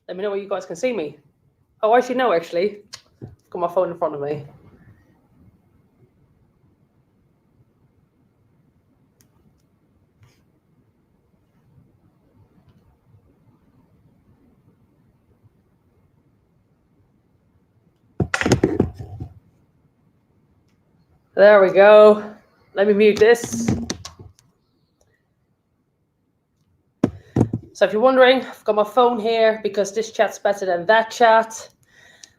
Let me know where you guys can see me. Oh, I should know, actually. I've got my phone in front of me. There we go. Let me mute this. So if you're wondering, I've got my phone here because this chat's better than that chat.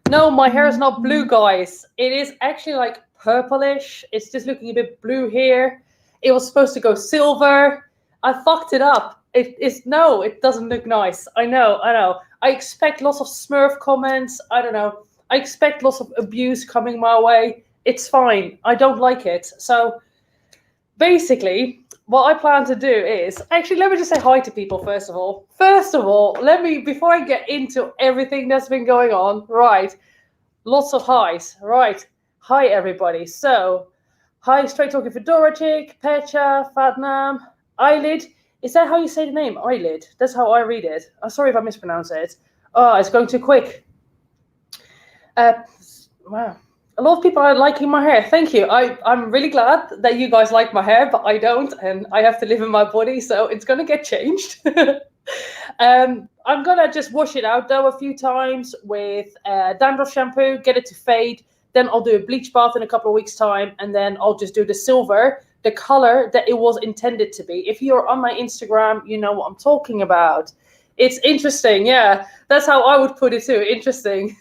No, my hair is not blue, guys. It is actually like purplish. It's just looking a bit blue here. It was supposed to go silver. I fucked it up. No, it doesn't look nice. I know. I expect lots of Smurf comments. I don't know. I expect lots of abuse coming my way. It's fine. I don't like it. So basically, what I plan to do is, actually, let me just say hi to people first of all. Before I get into everything that's been going on, right, lots of highs, right, hi everybody. So, hi, Straight Talking Fedora Chick, Pecha, Fadnam, Eyelid. Is that how you say the name? Eyelid. That's how I read it. I'm sorry if I mispronounce it. Oh, it's going too quick. Wow. A lot of people are liking my hair. Thank you. I'm really glad that you guys like my hair, but I don't, and I have to live in my body, so it's gonna get changed. I'm gonna just wash it out though a few times with dandruff shampoo, get it to fade. Then I'll do a bleach bath in a couple of weeks' time, and then I'll just do the silver, the color that it was intended to be. If you're on my Instagram, you know what I'm talking about. It's interesting, yeah. That's how I would put it too. Interesting.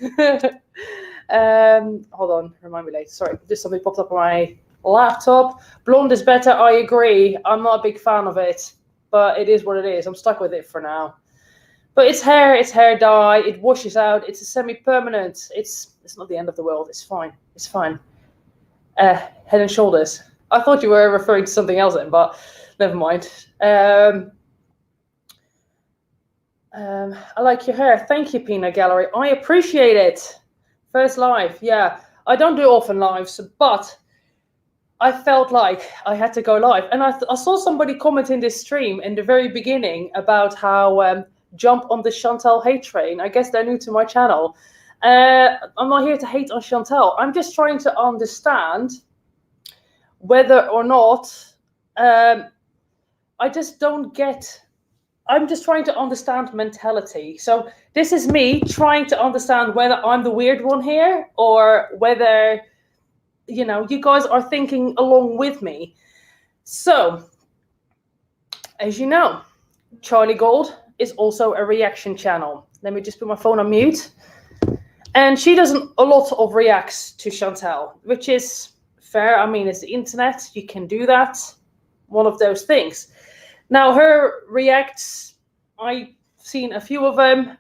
Hold on, remind me later. Sorry, just something popped up on my laptop. Blonde is better, I agree. I'm not a big fan of it, but it is what it is. I'm stuck with it for now. But it's hair dye, it washes out, it's a semi-permanent. It's not the end of the world, it's fine. It's fine. Head and Shoulders. I thought you were referring to something else then, but never mind. I like your hair. Thank you, Peanut Gallery. I appreciate it. First live, yeah. I don't do often lives, but I felt like I had to go live. And I saw somebody comment in this stream in the very beginning about how jump on the Chantal hate train. I guess they're new to my channel. I'm not here to hate on Chantal. I'm just trying to understand whether or not I just don't get. I'm just trying to understand mentality. So this is me trying to understand whether I'm the weird one here or whether, you know, you guys are thinking along with me. So, as you know, Charlie Gold is also a reaction channel. Let me just put my phone on mute. And she does a lot of reacts to Chantal, which is fair. I mean, it's the internet. You can do that. One of those things. Now, her reacts, I've seen a few of them.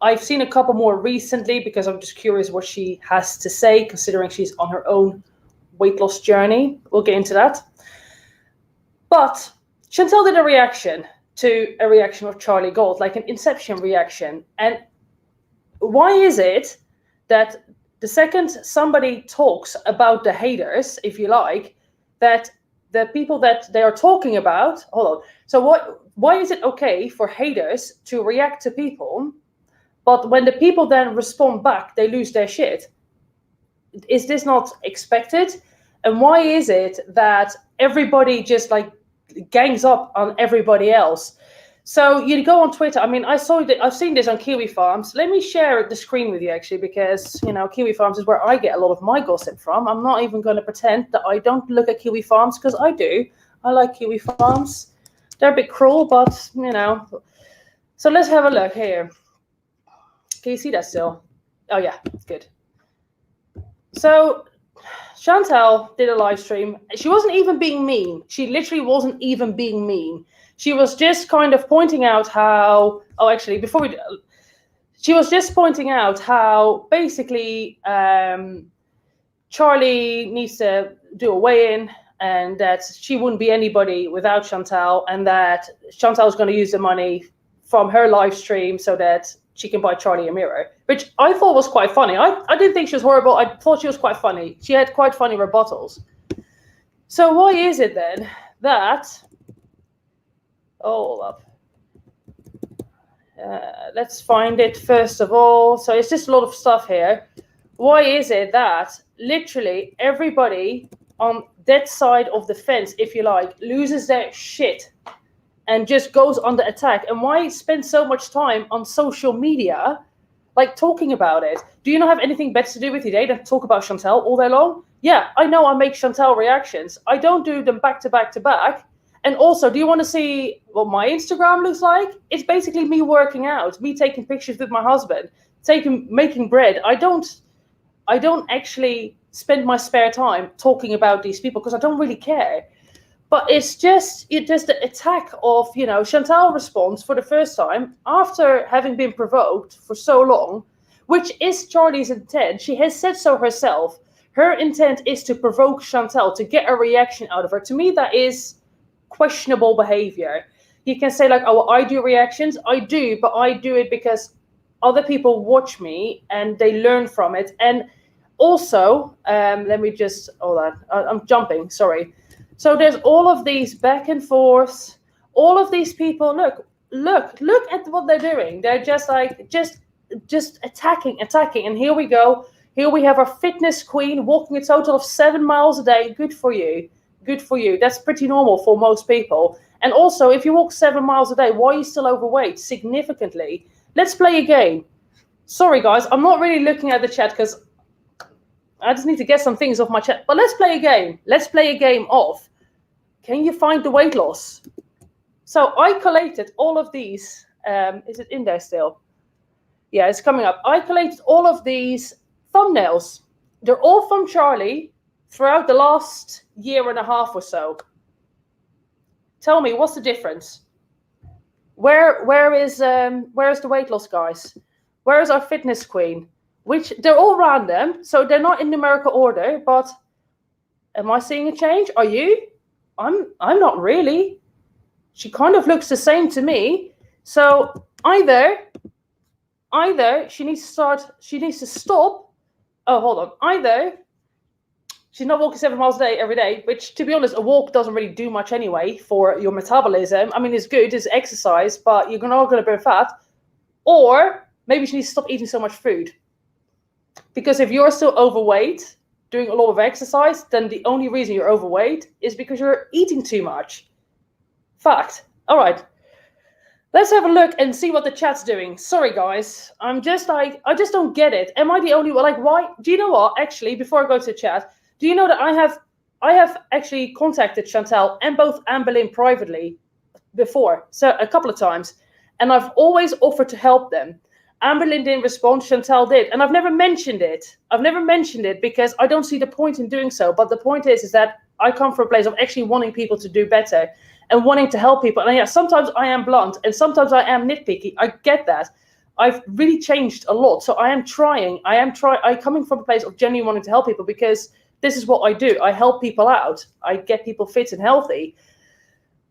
I've seen a couple more recently because I'm just curious what she has to say, considering she's on her own weight loss journey. We'll get into that. But Chantal did a reaction to a reaction of Charlie Gold, like an Inception reaction. And why is it that the second somebody talks about the haters, if you like, that the people that they are talking about, hold on. So why is it okay for haters to react to people, but when the people then respond back, they lose their shit? Is this not expected? And why is it that everybody just like gangs up on everybody else? So you go on Twitter. I mean, I've seen this on Kiwi Farms. Let me share the screen with you, actually, because, you know, Kiwi Farms is where I get a lot of my gossip from. I'm not even going to pretend that I don't look at Kiwi Farms, because I do. I like Kiwi Farms. They're a bit cruel, but, you know. So let's have a look here. Can you see that still? Oh, yeah, good. So Chantal did a live stream. She wasn't even being mean. She literally wasn't even being mean. She was just kind of pointing out how, she was just pointing out how basically Charlie needs to do a weigh-in and that she wouldn't be anybody without Chantal, and that Chantal is going to use the money from her live stream so that she can buy Charlie a mirror, which I thought was quite funny. I didn't think she was horrible. I thought she was quite funny. She had quite funny rebuttals. So why is it then that... Hold up. Let's find it first of all. So it's just a lot of stuff here. Why is it that literally everybody on that side of the fence, if you like, loses their shit and just goes under attack? And why spend so much time on social media, like talking about it? Do you not have anything better to do with your day than talk about Chantal all day long? Yeah, I know I make Chantal reactions. I don't do them back to back to back. And also, do you want to see what my Instagram looks like? It's basically me working out, me taking pictures with my husband, making bread. I don't actually spend my spare time talking about these people because I don't really care. But it's just the attack of, Chantal responds for the first time after having been provoked for so long, which is Charlie's intent. She has said so herself. Her intent is to provoke Chantal, to get a reaction out of her. To me, that is questionable behavior. You can say like, oh, I do reactions. I do, but I do it because other people watch me and they learn from it. And also, let me just, hold on, I'm jumping, sorry. So there's all of these back and forths, all of these people, look at what they're doing. They're just like, just attacking. And here we go. Here we have our fitness queen walking a total of 7 miles a day. Good for you. That's pretty normal for most people. And also, if you walk 7 miles a day, why are you still overweight? Significantly. Let's play a game. Sorry, guys, I'm not really looking at the chat because I just need to get some things off my chat. But let's play a game. Let's play a game of, can you find the weight loss? So I collated all of these. Is it in there still? Yeah, it's coming up. I collated all of these thumbnails. They're all from Charlie throughout the last year and a half or so. Tell me, what's the difference? Where is the weight loss guys? Where is our fitness queen? Which they're all random, so they're not in numerical order. But am I seeing a change? Are you? I'm not really. She kind of looks the same to me. So either she needs to stop. Oh, hold on. Either she's not walking 7 miles a day every day, which, to be honest, a walk doesn't really do much anyway for your metabolism. I mean, it's good, it's exercise, but you're not going to burn fat. Or maybe she needs to stop eating so much food. Because if you're still overweight, doing a lot of exercise, then the only reason you're overweight is because you're eating too much. Fact. All right. Let's have a look and see what the chat's doing. Sorry, guys. I just don't get it. Am I the only one? Like, why? Do you know what? Actually, before I go to the chat, do you know that I have actually contacted Chantal and both Amberlynn privately before, so a couple of times, and I've always offered to help them. Amberlynn didn't respond, Chantal did, and I've never mentioned it. Because I don't see the point in doing so. But the point is that I come from a place of actually wanting people to do better and wanting to help people. And yeah, sometimes I am blunt and sometimes I am nitpicky. I get that. I've really changed a lot. So I am trying. I'm coming from a place of genuinely wanting to help people because this is what I do. I help people out. I get people fit and healthy.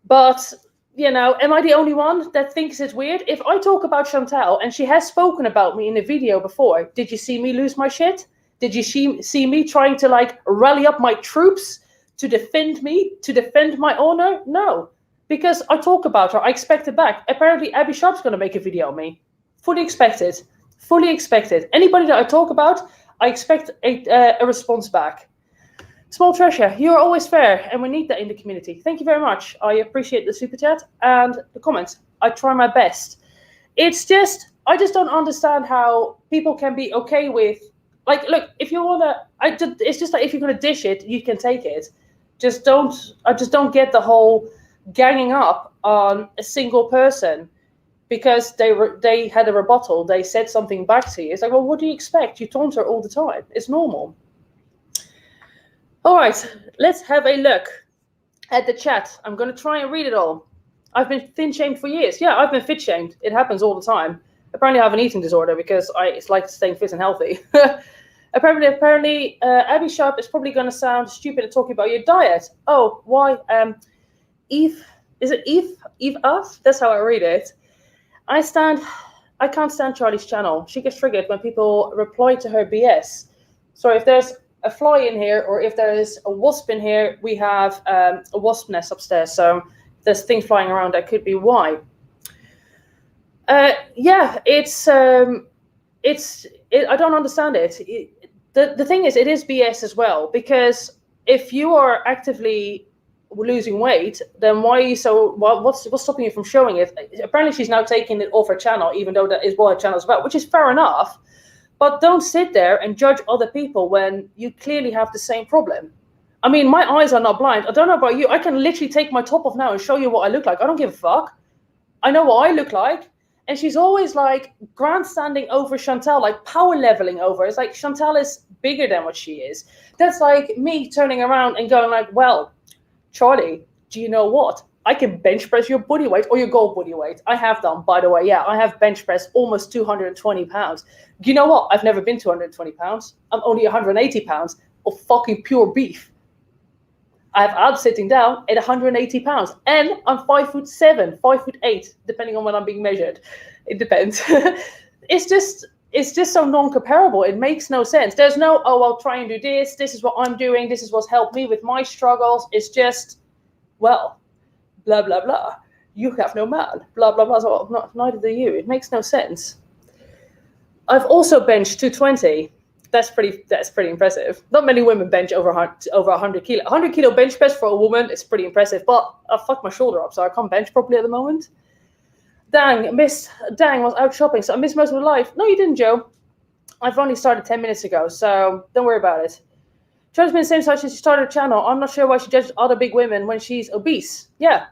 But, am I the only one that thinks it's weird? If I talk about Chantal and she has spoken about me in a video before, did you see me lose my shit? Did you see me trying to rally up my troops to defend me, to defend my honor? No, because I talk about her. I expect it back. Apparently, Abby Sharp's going to make a video on me. Fully expected. Anybody that I talk about, I expect a response back. Small treasure, you're always fair, and we need that in the community. Thank you very much. I appreciate the super chat and the comments. I try my best. It's just, I just don't understand how people can be okay with, look, if you want to, it's just like, if you're going to dish it, you can take it. I just don't get the whole ganging up on a single person because they had a rebuttal, they said something back to you. It's like, well, what do you expect? You taunt her all the time. It's normal. All right, let's have a look at the chat. I'm going to try and read it all. I've been thin-shamed for years. Yeah, I've been fit-shamed. It happens all the time. Apparently, I have an eating disorder because it's like staying fit and healthy. Apparently, Abby Sharp is probably going to sound stupid at talking about your diet. Oh, why? Eve, is it Eve? Eve F? That's how I read it. I can't stand Charlie's channel. She gets triggered when people reply to her BS. So if there's a fly in here or if there is a wasp in here, we have a wasp nest upstairs. So there's things flying around. That could be why. Yeah, I don't understand it. The thing is, it is BS as well, because if you are actively losing weight, then why are you so? What's stopping you from showing it? Apparently, she's now taking it off her channel, even though that is what her channel is about, which is fair enough. But don't sit there and judge other people when you clearly have the same problem. I mean, my eyes are not blind. I don't know about you. I can literally take my top off now and show you what I look like. I don't give a fuck. I know what I look like. And she's always like grandstanding over Chantal, like power leveling over. It's like Chantal is bigger than what she is. That's like me turning around and going like, well, Charlie, do you know what? I can bench press your body weight or your goal body weight. I have done, by the way. Yeah, I have bench pressed almost 220 pounds. Do you know what? I've never been 220 pounds. I'm only 180 pounds of fucking pure beef. I have abs sitting down at 180 pounds, and I'm 5'7", 5'8", depending on when I'm being measured. It depends. It's just so non-comparable. It makes no sense. There's no, oh, I'll try and do this. This is what I'm doing. This is what's helped me with my struggles. It's just, well, blah, blah, blah. You have no man. Blah, blah, blah. So, well, neither do you. It makes no sense. I've also benched 220. That's pretty impressive. Not many women bench over 100 kilo. 100 kilo bench press for a woman is pretty impressive, but I fucked my shoulder up, so I can't bench properly at the moment. Dang, was out shopping, so I missed most of my life. No, you didn't, Joe. I've only started 10 minutes ago, so don't worry about it. Joe's been the same size since she started her channel. I'm not sure why she judges other big women when she's obese. Yeah,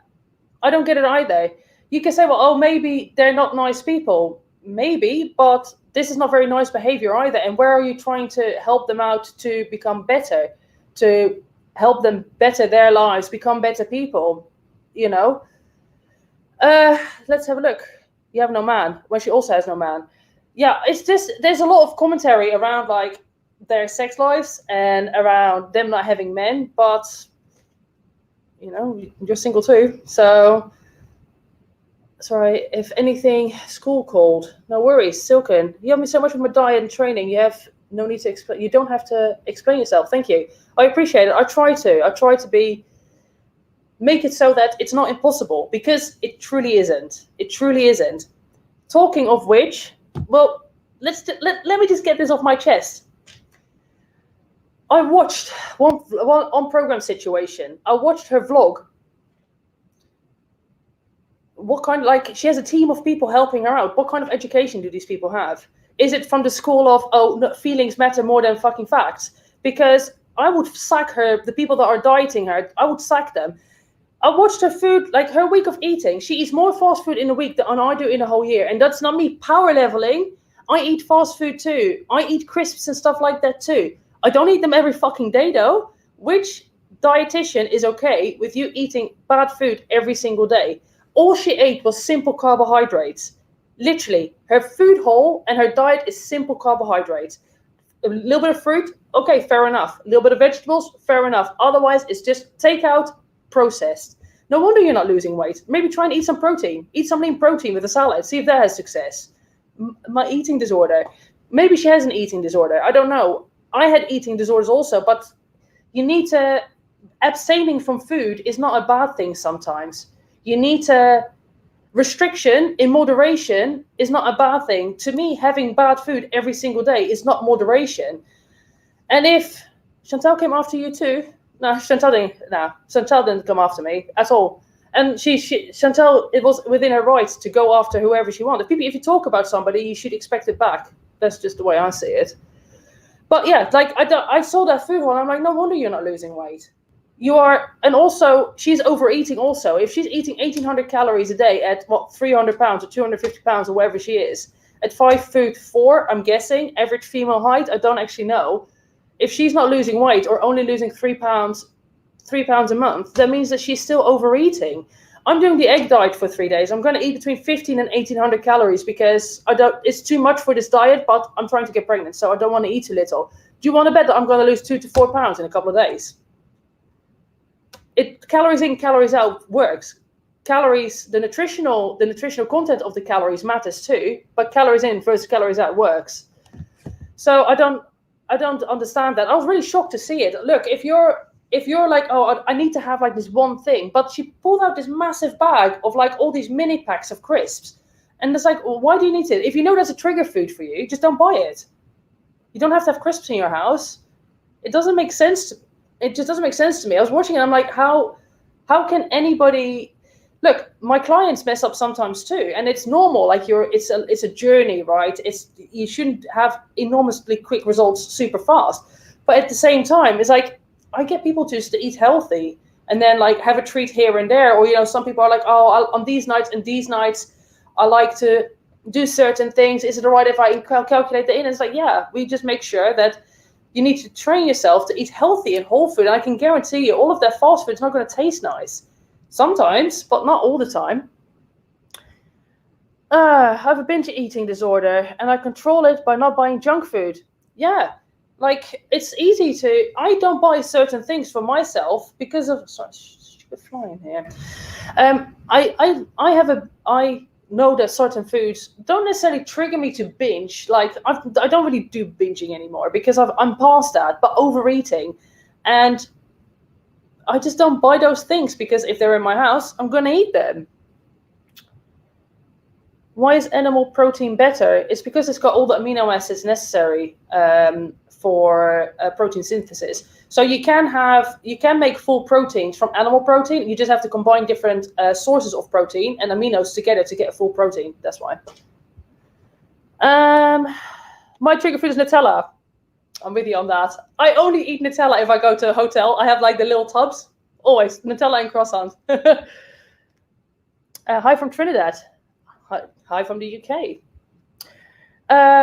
I don't get it either. You can say, well, oh, maybe they're not nice people. Maybe, but this is not very nice behavior either. And where are you trying to help them out to become better, to help them better their lives, become better people, you know? Let's have a look. You have no man, when she also has no man. Yeah, it's just, there's a lot of commentary around like their sex lives and around them not having men, but, you know, you're single too, so... Sorry, if anything, school called. No worries, Silken. You helped me so much with my diet and training. You have no need to explain. You don't have to explain yourself. Thank you. I appreciate it. I try to make it so that it's not impossible, because it truly isn't. It truly isn't. Talking of which, well, let me just get this off my chest. I watched one on Program Situation. I watched her vlog. What kind of, like, she has a team of people helping her out. What kind of education do these people have? Is it from the school of, oh, no, feelings matter more than fucking facts? Because I would sack her, the people that are dieting her, I would sack them. I watched her food, like her week of eating. She eats more fast food in a week than I do in a whole year. And that's not me power leveling. I eat fast food too. I eat crisps and stuff like that too. I don't eat them every fucking day though. Which dietitian is okay with you eating bad food every single day? All she ate was simple carbohydrates. Literally, her food haul and her diet is simple carbohydrates. A little bit of fruit, okay, fair enough. A little bit of vegetables, fair enough. Otherwise, it's just takeout, processed. No wonder you're not losing weight. Maybe try and eat some protein. Eat some lean protein with a salad. See if that has success. My eating disorder. Maybe she has an eating disorder. I don't know. I had eating disorders also, but you need to... Abstaining from food is not a bad thing sometimes. You need to... Restriction in moderation is not a bad thing. To me, having bad food every single day is not moderation. And if Chantal came after you too... No, Chantal didn't come after me at all. And Chantal, it was within her rights to go after whoever she wanted. If you talk about somebody, you should expect it back. That's just the way I see it. But yeah, like I saw that food haul, and I'm like, no wonder you're not losing weight. You are, and also she's overeating. Also, if she's eating 1,800 calories a day at 300 pounds or 250 pounds or wherever she is, at 5'4", I'm guessing average female height. I don't actually know. If she's not losing weight or only losing 3 pounds a month, that means that she's still overeating. I'm doing the egg diet for 3 days. I'm going to eat between 15 and 1,800 calories because it's too much for this diet, but I'm trying to get pregnant, so I don't want to eat too little. Do you want to bet that I'm going to lose 2 to 4 pounds in a couple of days? Calories in, calories out works. Calories, the nutritional content of the calories matters too, but calories in versus calories out works. So I don't understand that. I was really shocked to see it. Look, if you're like, oh, I need to have like this one thing, but she pulled out this massive bag of like all these mini packs of crisps, And it's like, well, why do you need it? If you know that's a trigger food for you, just don't buy it. You don't have to have crisps in your house. It doesn't make sense. It just doesn't make sense to me. I was watching it, I'm like, how can anybody... Look, my clients mess up sometimes too, and it's normal. Like it's a journey, right? You shouldn't have enormously quick results super fast. But at the same time, it's like I get people to eat healthy and then like have a treat here and there. Or, you know, some people are like, oh, on these nights and these nights, I like to do certain things. Is it all right if I calculate that in? And it's like, yeah, we just make sure that you need to train yourself to eat healthy and whole food. And I can guarantee you all of that fast food is not going to taste nice. Sometimes, but not all the time. I have a binge eating disorder and I control it by not buying junk food. Yeah, like it's easy to... I don't buy certain things for myself because of... Sorry, stupid fly in here. I know that certain foods don't necessarily trigger me to binge. Like I don't really do binging anymore because I'm past that, but overeating. And I just don't buy those things because if they're in my house, I'm going to eat them. Why is animal protein better? It's because it's got all the amino acids necessary for protein synthesis. So you can make full proteins from animal protein. You just have to combine different sources of protein and aminos together to get a full protein. That's why. My trigger food is Nutella. I'm with you on that. I only eat Nutella if I go to a hotel. I have like the little tubs. Always Nutella and croissant. Hi from Trinidad. Hi from the UK.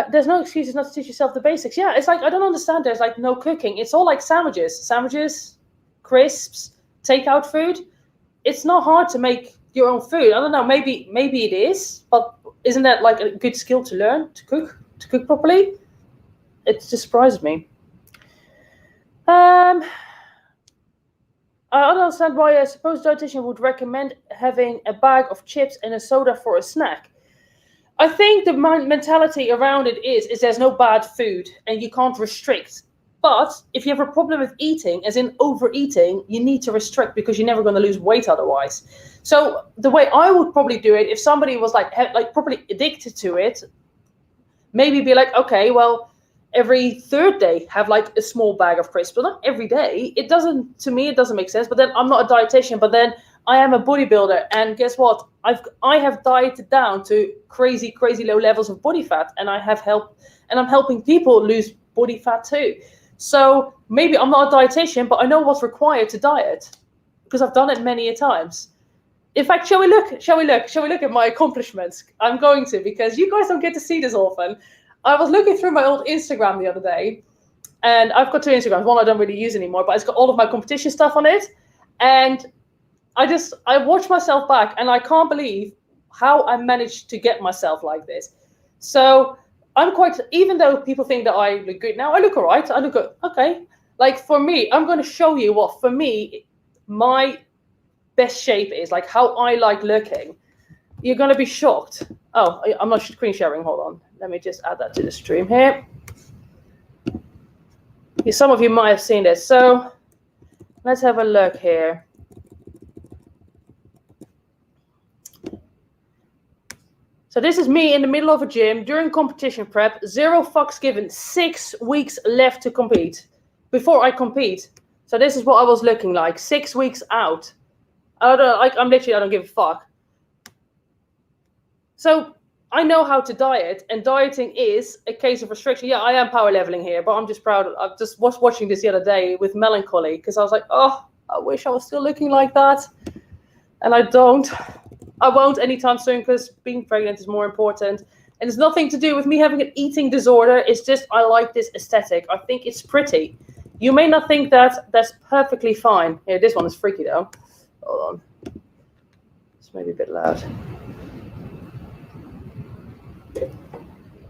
There's no excuses not to teach yourself the basics. Yeah, it's like, I don't understand. There's like no cooking. It's all like sandwiches, crisps, takeout food. It's not hard to make your own food. I don't know. Maybe it is, but isn't that like a good skill to learn to cook properly? It just surprised me. I don't understand why a supposed dietitian would recommend having a bag of chips and a soda for a snack. I think the mentality around it is there's no bad food and you can't restrict. But if you have a problem with eating, as in overeating, you need to restrict because you're never going to lose weight otherwise. So the way I would probably do it, if somebody was like properly addicted to it, maybe be like, okay, well, every third day have like a small bag of crisps, but not every day. To me, it doesn't make sense. But then I'm not a dietitian, but then I am a bodybuilder. And guess what? I have dieted down to crazy low levels of body fat. And I'm helping people lose body fat too. So maybe I'm not a dietitian, but I know what's required to diet because I've done it many a times. In fact, shall we look at my accomplishments? I'm going to, because you guys don't get to see this often. I was looking through my old Instagram the other day, and I've got two Instagrams. One I don't really use anymore, but it's got all of my competition stuff on it. And I watched myself back, and I can't believe how I managed to get myself like this. So even though people think that I look good now, I look all right. I look good. Okay. Like for me, I'm going to show you what, for me, my best shape is, like how I like looking. You're going to be shocked. Oh, I'm not screen sharing. Hold on. Let me just add that to the stream here. Some of you might have seen this. So let's have a look here. So this is me in the middle of a gym during competition prep. 0 fucks given. 6 weeks left to compete. Before I compete. So this is what I was looking like. 6 weeks out. I don't give a fuck. So I know how to diet, and dieting is a case of restriction. Yeah, I am power leveling here, but I'm just proud. I just was watching this the other day with melancholy because I was like, oh, I wish I was still looking like that. And I don't. I won't anytime soon because being pregnant is more important. And it's nothing to do with me having an eating disorder. It's just I like this aesthetic. I think it's pretty. You may not think that. That's perfectly fine. Yeah, this one is freaky though. Hold on. It's maybe a bit loud.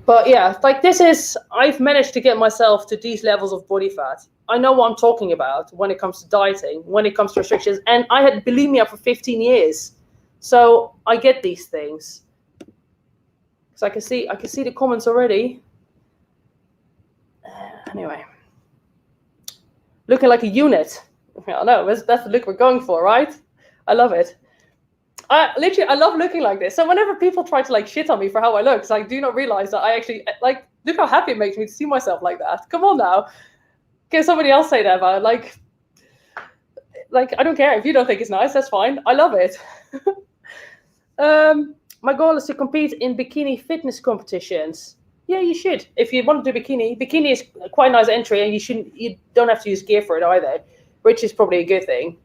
But yeah, like I've managed to get myself to these levels of body fat. I know what I'm talking about when it comes to dieting, when it comes to restrictions. And I had bulimia for 15 years. So I get these things. So I can see the comments already. Anyway. Looking like a unit. I know, that's the look we're going for, right? I love it. I love looking like this. So whenever people try to like shit on me for how I look, I do not realize that I actually like, look how happy it makes me to see myself like that. Come on now. Can somebody else say that about it? Like I don't care if you don't think it's nice, that's fine. I love it. My goal is to compete in bikini fitness competitions. Yeah, you should. If you want to do bikini is quite a nice entry, and you don't have to use gear for it either, which is probably a good thing.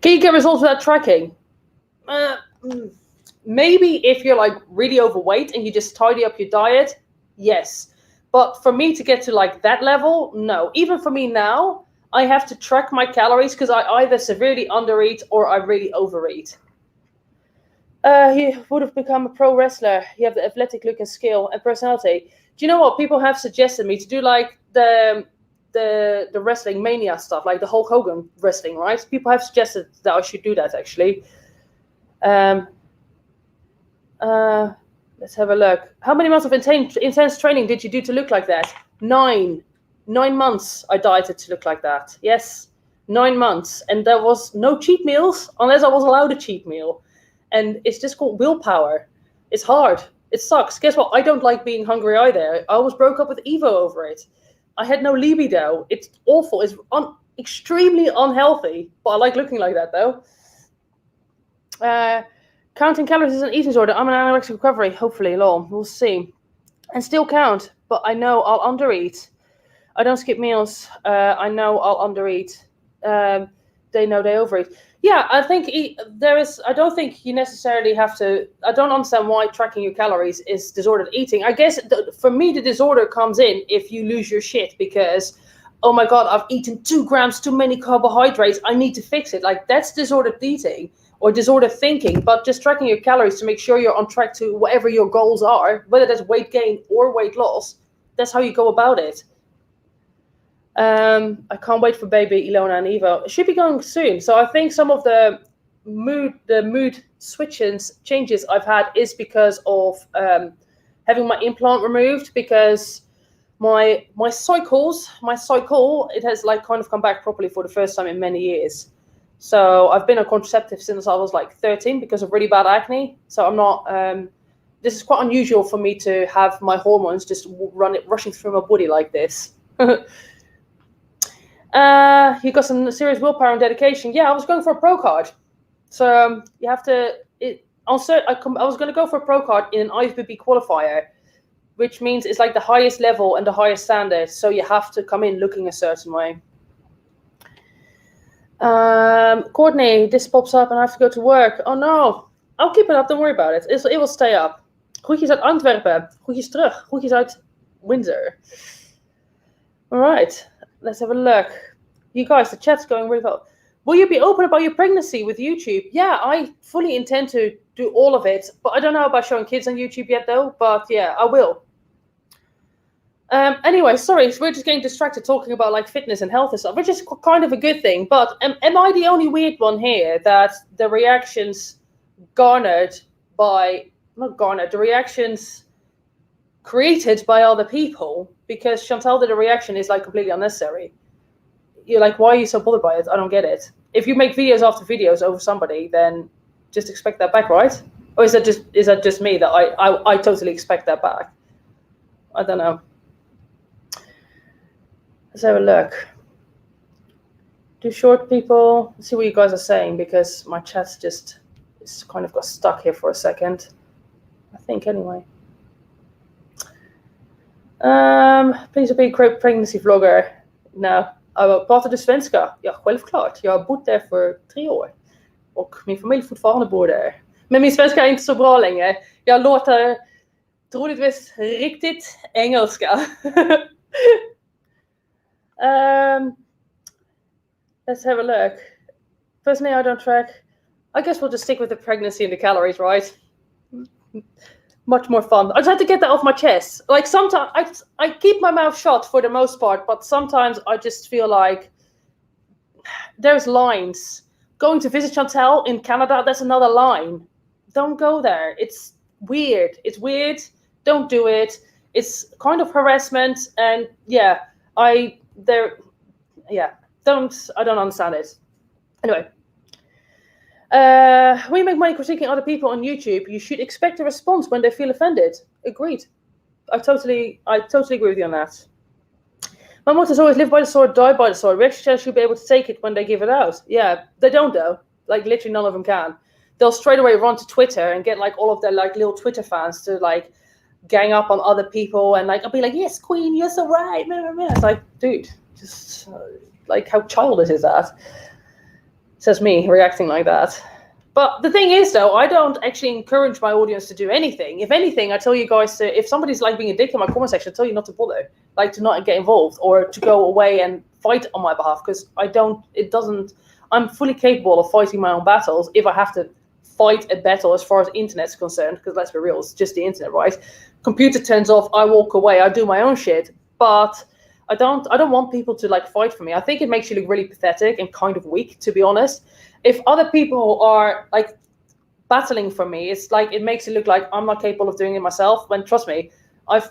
Can you get results without tracking? Maybe if you're like really overweight and you just tidy up your diet, yes. But for me to get to like that level, no. Even for me now, I have to track my calories because I either severely undereat or I really overeat. You would have become a pro wrestler. You have the athletic look and skill and personality. Do you know what? People have suggested me to do like the wrestling mania stuff, like the Hulk Hogan wrestling, right? People have suggested that I should do that actually. Let's have a look. How many months of intense training did you do to look like that? 9 months I dieted to look like that. Yes, 9 months. And there was no cheat meals unless I was allowed a cheat meal. And it's just called willpower. It's hard. It sucks. Guess what? I don't like being hungry either. I almost broke up with Evo over it. I had no libido. It's awful. It's extremely unhealthy. But I like looking like that, though. Counting calories is an eating disorder. I'm an anorexic recovery. Hopefully, lol. We'll see. And still count. But I know I'll undereat. I don't skip meals. I know I'll undereat. They know they overeat. Yeah, I think I don't think you necessarily have to. I don't understand why tracking your calories is disordered eating. I guess for me, the disorder comes in if you lose your shit because, oh my God, I've eaten 2 grams too many carbohydrates. I need to fix it. Like that's disordered eating or disordered thinking. But just tracking your calories to make sure you're on track to whatever your goals are, whether that's weight gain or weight loss, that's how you go about it. I can't wait for baby Ilona and Evo. It should be going soon. So I think some of the mood changes I've had is because of having my implant removed, because my cycle, it has like kind of come back properly for the first time in many years. So I've been on contraceptive since I was like 13 because of really bad acne. So I'm not, this is quite unusual for me to have my hormones just rushing through my body like this. You got some serious willpower and dedication. Yeah, I was going for a pro card. So you have to. I was going to go for a pro card in an IFBB qualifier, which means it's like the highest level and the highest standard. So you have to come in looking a certain way. Courtney, this pops up and I have to go to work. Oh no, I'll keep it up. Don't worry about it. It will stay up. Groetjes uit Antwerpen. Groetjes terug. Groetjes uit Windsor. All right. Let's have a look. You guys, the chat's going really well. Will you be open about your pregnancy with YouTube? Yeah, I fully intend to do all of it, but I don't know about showing kids on YouTube yet, though. But yeah, I will. Anyway, sorry, we're just getting distracted talking about like fitness and health and stuff, which is kind of a good thing. But am I the only weird one here that the reactions the reactions created by other people, because Chantal did a reaction is like completely unnecessary. You're like, why are you so bothered by it? I don't get it. If you make videos after videos over somebody, then just expect that back, right? Or is that just me that I totally expect that back? I don't know. Let's have a look. Do short people, let's see what you guys are saying, because my chat's just kind of got stuck here for a second. I think anyway. Please be a great pregnancy vlogger. Nou, praten du svenska? Ja, självklart. Jag har bott där för 3 år. Och min familj fortfarande bor där. Men min svenska är inte så bra längre. Jag låter troligtvis riktigt engelska. Let's have a look. Personally, I don't track. I guess we'll just stick with the pregnancy and the calories, right? Much more fun. I just had to get that off my chest. Like sometimes I keep my mouth shut for the most part, but sometimes I just feel like there's lines. Going to visit Chantal in Canada, that's another line. Don't go there. It's weird. It's weird. Don't do it. It's kind of harassment, and I don't understand it. Anyway. When you make money critiquing other people on YouTube, you should expect a response when they feel offended. Agreed. I totally agree with you on that. My motto is always live by the sword, die by the sword. Reaction should be able to take it when they give it out. Yeah, they don't though. Like literally none of them can. They'll straight away run to Twitter and get like all of their like little Twitter fans to like gang up on other people and like I'll be like, yes, Queen, you're so right. It's like, dude, just like how childish is that? Says me reacting like that. But the thing is, though, I don't actually encourage my audience to do anything. If anything, I tell you guys to, if somebody's like being a dick in my comment section, I tell you not to bother, like to not get involved or to go away and fight on my behalf because I'm fully capable of fighting my own battles if I have to fight a battle as far as internet's concerned, because let's be real, it's just the internet, right? Computer turns off, I walk away, I do my own shit, but I don't want people to like fight for me. I think it makes you look really pathetic and kind of weak, to be honest. If other people are like battling for me, it's like it makes it look like I'm not capable of doing it myself. When trust me, I've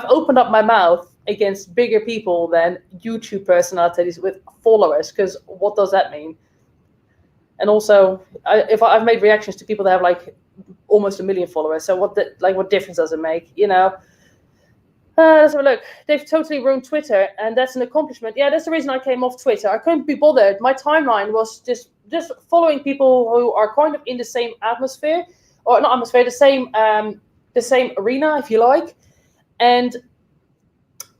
opened up my mouth against bigger people than YouTube personalities with followers, because what does that mean? And also, I've made reactions to people that have like almost 1 million followers. So what difference does it make? You know. Let's have a look. They've totally ruined Twitter, and that's an accomplishment. Yeah, that's the reason I came off Twitter. I couldn't be bothered. My timeline was just following people who are kind of in the same atmosphere, or not atmosphere, the same arena, if you like. And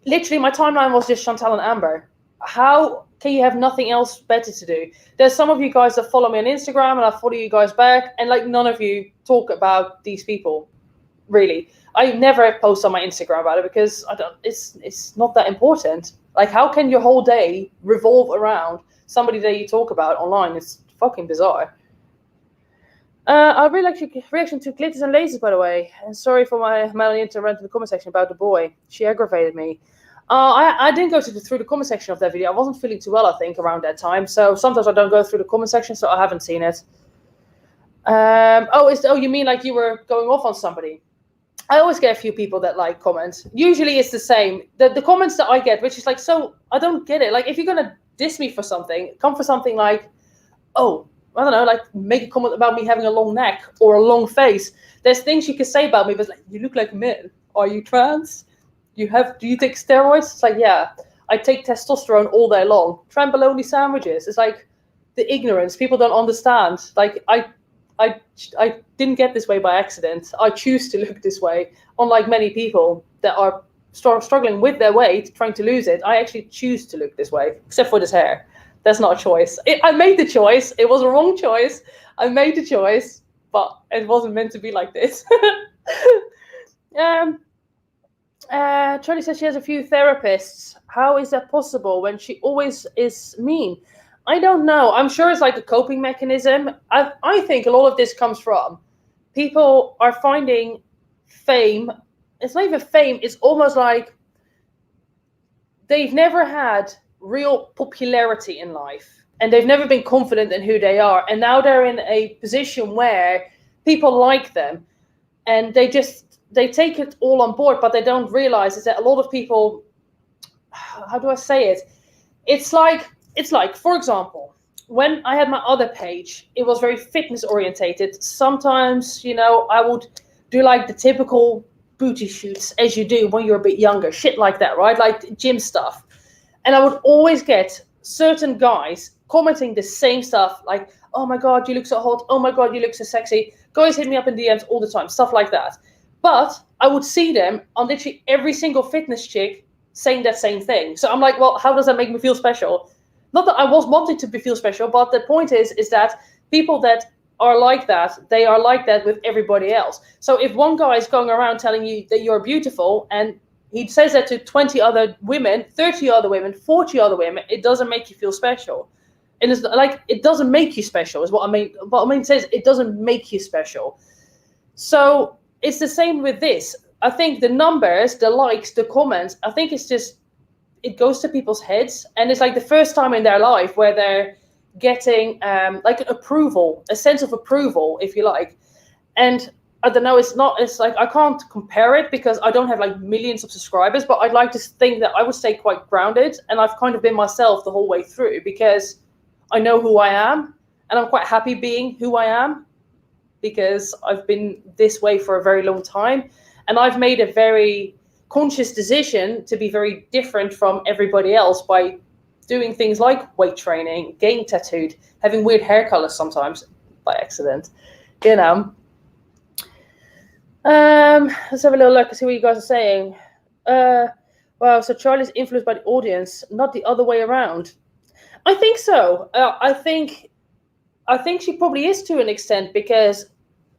literally, my timeline was just Chantal and Amber. How can you have nothing else better to do? There's some of you guys that follow me on Instagram, and I follow you guys back, and like none of you talk about these people, really. I never post on my Instagram about it because it's not that important. Like, how can your whole day revolve around somebody that you talk about online? It's fucking bizarre. I really like your reaction to glitters and lasers, by the way. And sorry for my Melanie to rant in the comment section about the boy. She aggravated me. I didn't go through the comment section of that video. I wasn't feeling too well, I think, around that time. So sometimes I don't go through the comment section, so I haven't seen it. You mean like you were going off on somebody? I always get a few people that like comment. Usually it's the same. The comments that I get, which is like, so I don't get it. Like, if you're going to diss me for something, come for something like, oh, I don't know, like make a comment about me having a long neck or a long face. There's things you can say about me, but like, you look like a man. Are you trans? Do you take steroids? It's like, yeah, I take testosterone all day long. Tramboloni sandwiches. It's like the ignorance. People don't understand. Like, I didn't get this way by accident. I choose to look this way. Unlike many people that are struggling with their weight, trying to lose it, I actually choose to look this way, except for this hair. That's not a choice. I made the choice. It was a wrong choice. I made the choice, but it wasn't meant to be like this. Charlie says she has a few therapists. How is that possible when she always is mean? I don't know. I'm sure it's like a coping mechanism. I think a lot of this comes from people are finding fame. It's not even fame. It's almost like they've never had real popularity in life and they've never been confident in who they are. And now they're in a position where people like them and they take it all on board, but they don't realize is that a lot of people, how do I say it? It's like, for example, when I had my other page, it was very fitness orientated. Sometimes, I would do like the typical booty shoots as you do when you're a bit younger, shit like that, right? Like gym stuff. And I would always get certain guys commenting the same stuff, like, oh my God, you look so hot. Oh my God, you look so sexy. Guys hit me up in DMs all the time, stuff like that. But I would see them on literally every single fitness chick saying that same thing. So I'm like, well, how does that make me feel special? Not that I was wanting to feel special, but the point is that people that are like that, they are like that with everybody else. So if one guy is going around telling you that you're beautiful and he says that to 20 other women, 30 other women, 40 other women, it doesn't make you feel special. And it's like, it doesn't make you special is what I mean. What I mean says it doesn't make you special. So it's the same with this. I think the numbers, the likes, the comments, I think it's just, it goes to people's heads, and it's like the first time in their life where they're getting like an approval, a sense of approval, if you like. And I don't know, it's like I can't compare it because I don't have like millions of subscribers, but I'd like to think that I would stay quite grounded, and I've kind of been myself the whole way through because I know who I am And I'm quite happy being who I am, because I've been this way for a very long time. And I've made a very conscious decision to be very different from everybody else by doing things like weight training, getting tattooed, having weird hair colors sometimes by accident, you know. Let's have a little look and see what you guys are saying. Wow, so Charlie's influenced by the audience, not the other way around. I think so. I think she probably is to an extent, because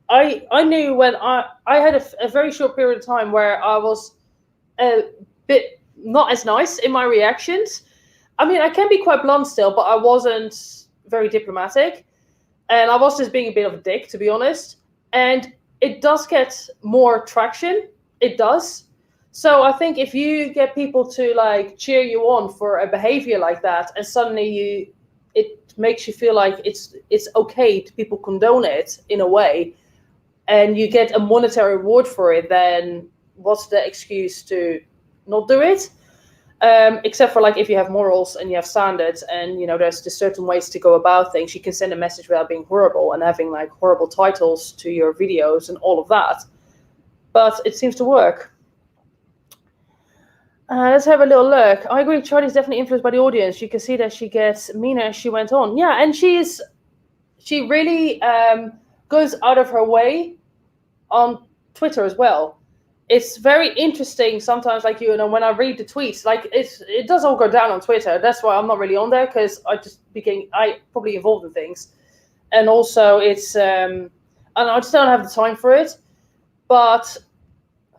I knew when I had a very short period of time where I was a bit not as nice in my reactions. I mean, I can be quite blunt still, but I wasn't very diplomatic. And I was just being a bit of a dick, to be honest. And it does get more traction. It does. So I think if you get people to like cheer you on for a behavior like that, and suddenly it makes you feel like it's okay to people condone it in a way, and you get a monetary reward for it, then what's the excuse to not do it? Except for like if you have morals and you have standards, and there's certain ways to go about things. You can send a message without being horrible and having like horrible titles to your videos and all of that. But it seems to work. Let's have a little look. I agree, Charlie's definitely influenced by the audience. You can see that she gets meaner as she went on. Yeah, and she really goes out of her way on Twitter as well. It's very interesting sometimes, like, when I read the tweets, like it does all go down on Twitter. That's why I'm not really on there, because I probably involved in things. And also it's, and I just don't have the time for it. But,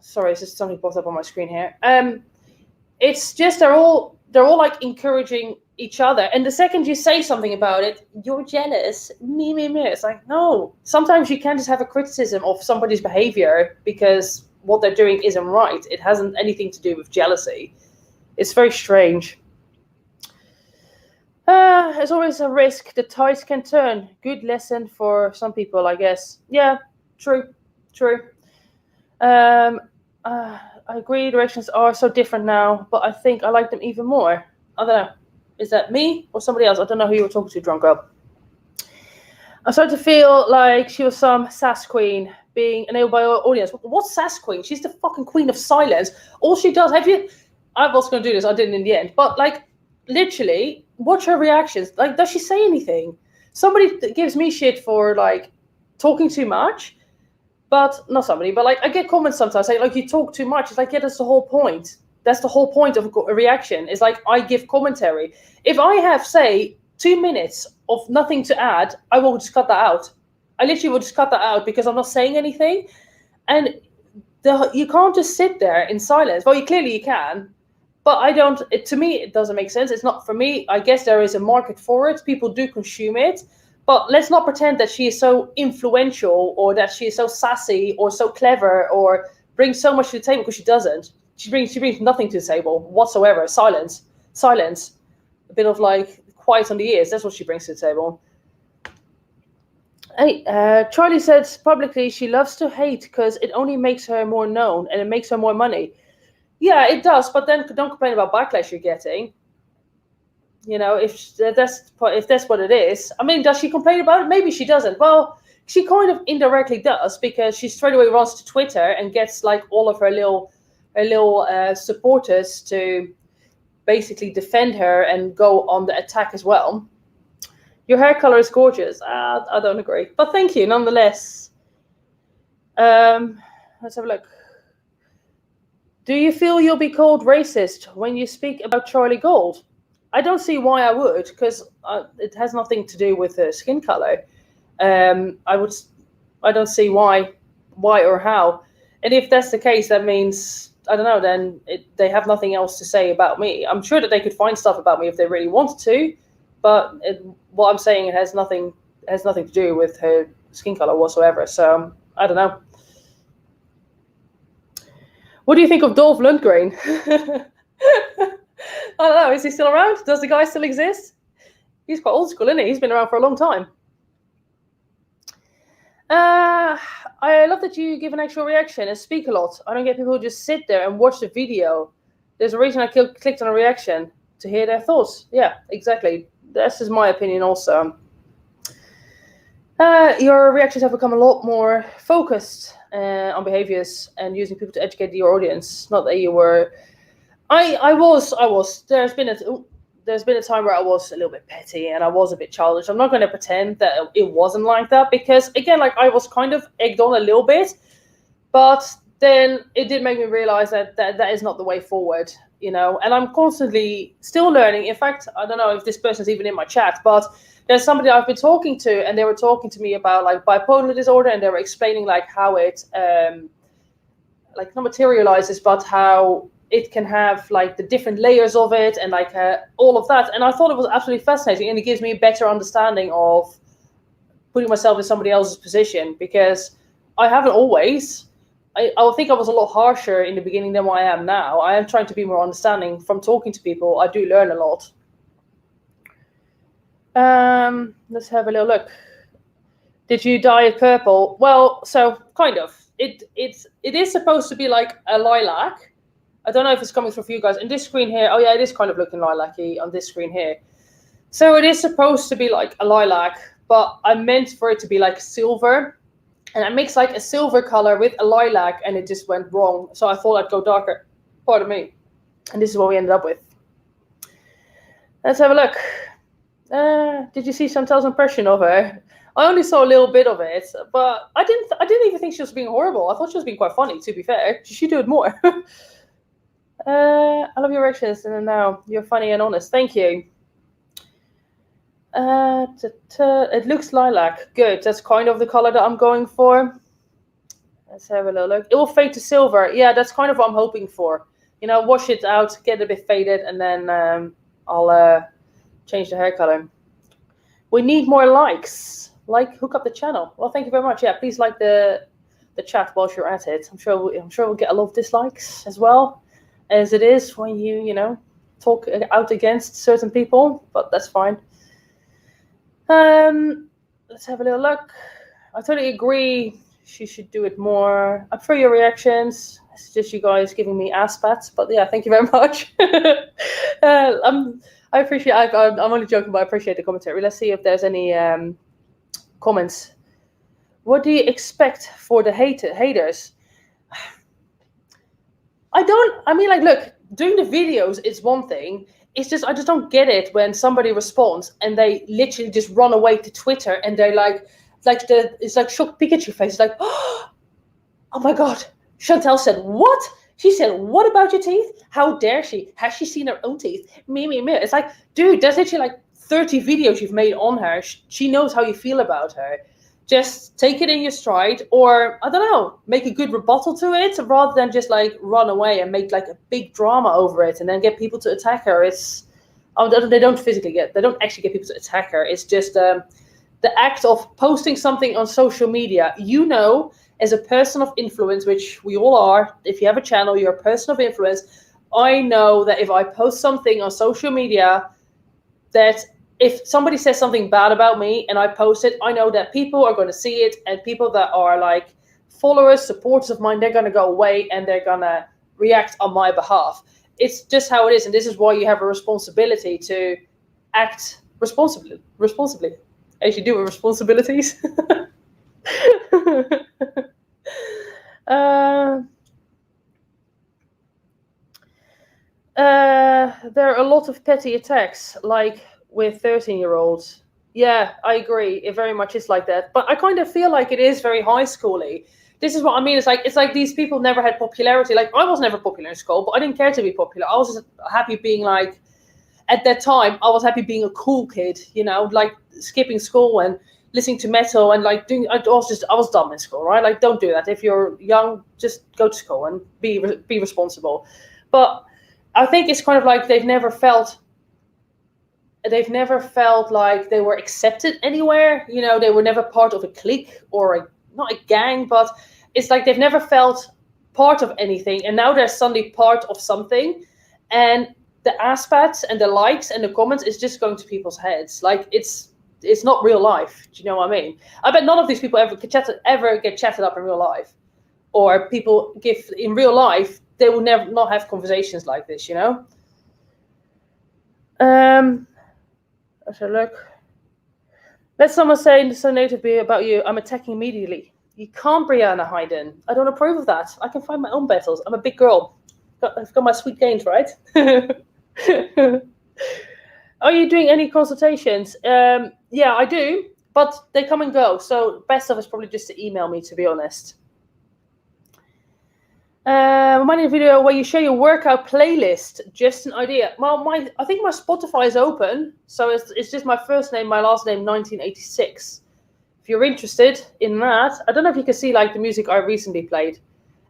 sorry, it's just something popped up on my screen here. It's just, they're all like encouraging each other. And the second you say something about it, you're jealous, me. It's like, no, sometimes you can just have a criticism of somebody's behavior because what they're doing isn't right. It hasn't anything to do with jealousy. It's very strange. There's always a risk. The tides can turn. Good lesson for some people, I guess. Yeah, true. I agree, directions are so different now, but I think I like them even more. I don't know. Is that me or somebody else? I don't know who you were talking to, drunk girl. I started to feel like she was some sass queen being enabled by our audience. What's sass queen? She's the fucking queen of silence. All she does, I was going to do this, I didn't in the end, but like, literally, watch her reactions. Like, does she say anything? Somebody gives me shit for like talking too much. But not somebody, but like I get comments sometimes saying like, you talk too much. It's like, yeah, that's the whole point. That's the whole point of a reaction. It's like, I give commentary. If I have, say, 2 minutes of nothing to add, I will just cut that out. I literally will just cut that out because I'm not saying anything. And you can't just sit there in silence. Well, clearly you can, but to me, it doesn't make sense. It's not for me. I guess there is a market for it. People do consume it. But let's not pretend that she is so influential or that she is so sassy or so clever or brings so much to the table, because she doesn't. She brings nothing to the table whatsoever. Silence. A bit of like quiet on the ears. That's what she brings to the table. Hey, Charlie said publicly she loves to hate because it only makes her more known and it makes her more money. Yeah, it does. But then don't complain about backlash you're getting. If that's what it is. I mean, does she complain about it? Maybe she doesn't. Well, she kind of indirectly does, because she straight away runs to Twitter and gets like all of her little supporters to basically defend her and go on the attack as well. Your hair color is gorgeous. I don't agree, but thank you nonetheless. Let's have a look. Do you feel you'll be called racist when you speak about Charlie Gold? I don't see why I would, because it has nothing to do with her skin color. I don't see why or how. And if that's the case, that means, I don't know, then they have nothing else to say about me. I'm sure that they could find stuff about me if they really wanted to, but what I'm saying, it has nothing to do with her skin color whatsoever. So I don't know. What do you think of Dolph Lundgren? I don't know. Is he still around? Does the guy still exist? He's quite old school, isn't he? He's been around for a long time. I love that you give an actual reaction and speak a lot. I don't get people who just sit there and watch the video. There's a reason I clicked on a reaction, to hear their thoughts. Yeah, exactly. That's just my opinion also. Your reactions have become a lot more focused on behaviors and using people to educate your audience. Not that you were. I was. There's been a time where I was a little bit petty and I was a bit childish. I'm not going to pretend that it wasn't like that, because again, like, I was kind of egged on a little bit, but then it did make me realize that is not the way forward, you know. And I'm constantly still learning. In fact, I don't know if this person's even in my chat, but there's somebody I've been talking to, and they were talking to me about like bipolar disorder, and they were explaining like how it like not materializes, but how it can have like the different layers of it, and like all of that. And I thought it was absolutely fascinating, and it gives me a better understanding of putting myself in somebody else's position, because I haven't always. I think I was a lot harsher in the beginning than what I am now. I am trying to be more understanding. From talking to people, I do learn a lot. Let's have a little look. Did you dye it purple? Well, so kind of. It is supposed to be like a lilac. I don't know if it's coming through for you guys. In this screen here, oh yeah, it is kind of looking lilac-y on this screen here. So it is supposed to be like a lilac, but I meant for it to be like silver. And I mixed like a silver color with a lilac, and it just went wrong. So I thought I'd go darker. Pardon me. And this is what we ended up with. Let's have a look. Did you see Chantal's impression of her? I only saw a little bit of it, but I didn't even think she was being horrible. I thought she was being quite funny, to be fair. She should do it more. I love your reactions, and now you're funny and honest. Thank you. It looks lilac. Good. That's kind of the color that I'm going for. Let's have a little look. It will fade to silver. Yeah, that's kind of what I'm hoping for. You know, wash it out, get it a bit faded, and then I'll change the hair color. We need more likes. Like, hook up the channel. Well, thank you very much. Yeah, please like the chat whilst you're at it. I'm sure we'll get a lot of dislikes as well, as it is when you know, talk out against certain people, but that's fine. Let's have a little look. I totally agree. She should do it more. I prefer your reactions. It's just you guys giving me ass pats, but yeah, thank you very much. I appreciate. I'm only joking, but I appreciate the commentary. Let's see if there's any comments. What do you expect for the haters? I mean, like, look, doing the videos is one thing. It's just, I just don't get it when somebody responds and they literally just run away to Twitter and they're it's like shocked Pikachu face. It's like, oh my God, Chantal said what? She said, what about your teeth? How dare she? Has she seen her own teeth? Me. It's like, dude, there's literally like 30 videos you've made on her. She knows how you feel about her. Just take it in your stride, or I don't know, make a good rebuttal to it, rather than just like run away and make like a big drama over it and then get people to attack her. They don't actually get people to attack her. It's just the act of posting something on social media. You know, as a person of influence, which we all are, if you have a channel, you're a person of influence. I know that if I post something on social media, that if somebody says something bad about me and I post it, I know that people are going to see it, and people that are like followers, supporters of mine, they're going to go away and they're going to react on my behalf. It's just how it is, and this is why you have a responsibility to act responsibly, as you do with responsibilities. There are a lot of petty attacks, like with 13-year-olds. Yeah, I agree. It very much is like that. But I kind of feel like it is very high schooly. This is what I mean. It's like these people never had popularity. Like, I was never popular in school, but I didn't care to be popular. I was just happy being like, at that time, I was happy being a cool kid, you know, like skipping school and listening to metal and like doing. I was dumb in school, right? Like, don't do that. If you're young, just go to school and be responsible. But I think it's kind of like they've never felt like they were accepted anywhere. You know, they were never part of a clique or not a gang, but it's like they've never felt part of anything. And now they're suddenly part of something. And the aspects and the likes and the comments is just going to people's heads. Like, it's not real life. Do you know what I mean? I bet none of these people ever get chatted up in real life. Or people give in real life, they will never not have conversations like this, you know? Let's have a look. Let someone say so native be about you. I'm attacking immediately. You can't, Brianna Hayden. I don't approve of that. I can find my own battles. I'm a big girl. I've got my sweet gains, right? Are you doing any consultations? Yeah, I do, but they come and go. So best of is probably just to email me, to be honest. Remind a video where you share your workout playlist. Just an idea. Well, I think my Spotify is open, so it's just my first name, my last name, 1986. If you're interested in that, I don't know if you can see like the music I recently played.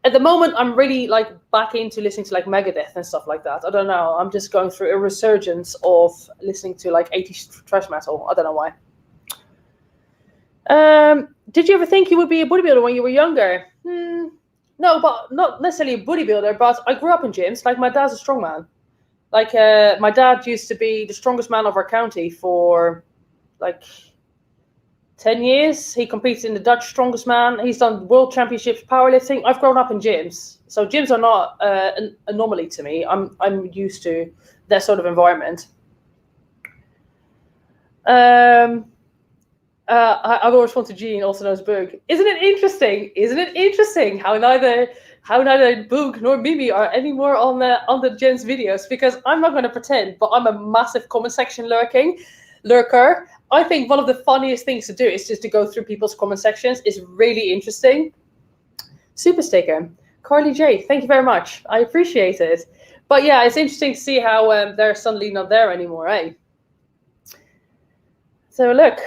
At the moment, I'm really like back into listening to like Megadeth and stuff like that. I don't know. I'm just going through a resurgence of listening to like 80s thrash metal. I don't know why. Did you ever think you would be a bodybuilder when you were younger? No, but not necessarily a bodybuilder. But I grew up in gyms. Like my dad's a strongman. Like my dad used to be the strongest man of our county for like 10 years. He competes in the Dutch strongest man. He's done world championships, powerlifting. I've grown up in gyms. So gyms are not an anomaly to me. I'm used to that sort of environment. I will respond to Jean, also known as Boog. Isn't it interesting? Isn't it interesting how neither Boog nor Mimi are anymore on the Jen's videos? Because I'm not going to pretend, but I'm a massive comment section lurker. I think one of the funniest things to do is just to go through people's comment sections. It's really interesting. Super sticker. Carly J, thank you very much. I appreciate it. But yeah, it's interesting to see how they're suddenly not there anymore, eh? So look,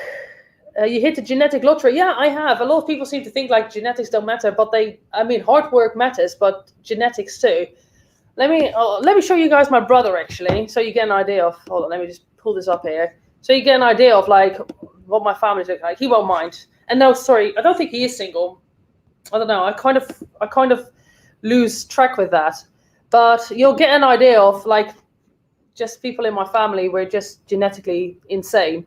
you hit the genetic lottery. Yeah, I have. A lot of people seem to think like genetics don't matter, but hard work matters, but genetics too. Let me show you guys my brother actually, so you get an idea of. Hold on, let me just pull this up here. So you get an idea of like what my family look like. He won't mind. And no, sorry, I don't think he is single. I don't know. I kind of lose track with that. But you'll get an idea of like just people in my family were just genetically insane.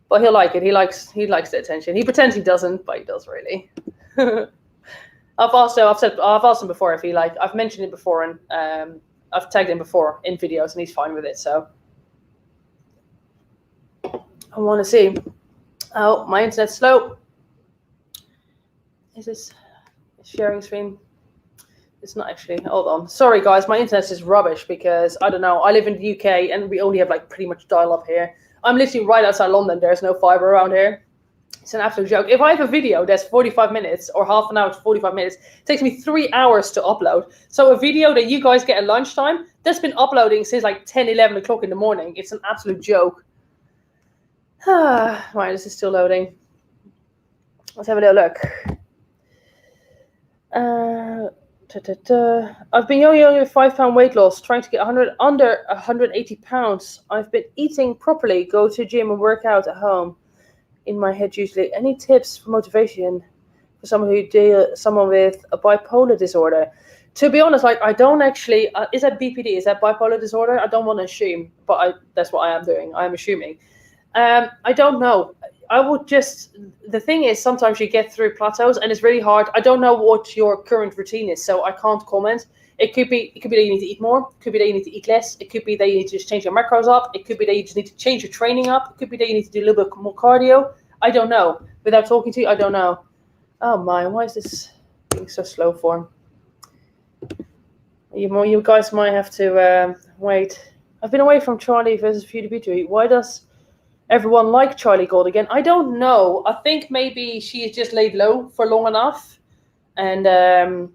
But he'll like it. He likes the attention. He pretends he doesn't, but he does really. I've asked him before if he like. I've mentioned it before, and I've tagged him before in videos, and he's fine with it. So. I want to see. Oh, my internet's slow. Is this sharing screen? It's not actually. Hold on. Sorry, guys. My internet is rubbish because, I don't know, I live in the UK and we only have like pretty much dial-up here. I'm literally right outside London. There's no fiber around here. It's an absolute joke. If I have a video that's 45 minutes or half an hour to 45 minutes, it takes me 3 hours to upload. So a video that you guys get at lunchtime, that's been uploading since like 10, 11 o'clock in the morning. It's an absolute joke. Right, this is still loading. Let's have a little look. I've been yo-yoing a 5-pound weight loss, trying to get under 180 pounds. I've been eating properly, go to gym and work out at home. In my head usually. Any tips for motivation for someone with a bipolar disorder? To be honest, like I don't actually. Is that BPD? Is that bipolar disorder? I don't want to assume, but that's what I am doing. I am assuming. I don't know. I would just. The thing is, sometimes you get through plateaus, and it's really hard. I don't know what your current routine is, so I can't comment. It could be that you need to eat more. It could be that you need to eat less. It could be that you need to just change your macros up. It could be that you just need to change your training up. It could be that you need to do a little bit more cardio. I don't know. Without talking to you, I don't know. Oh my, why is this being so slow for? You guys might have to wait. I've been away from Charlie versus Foodie. Why does everyone like Charlie Gold again? I don't know. I think maybe she has just laid low for long enough. And,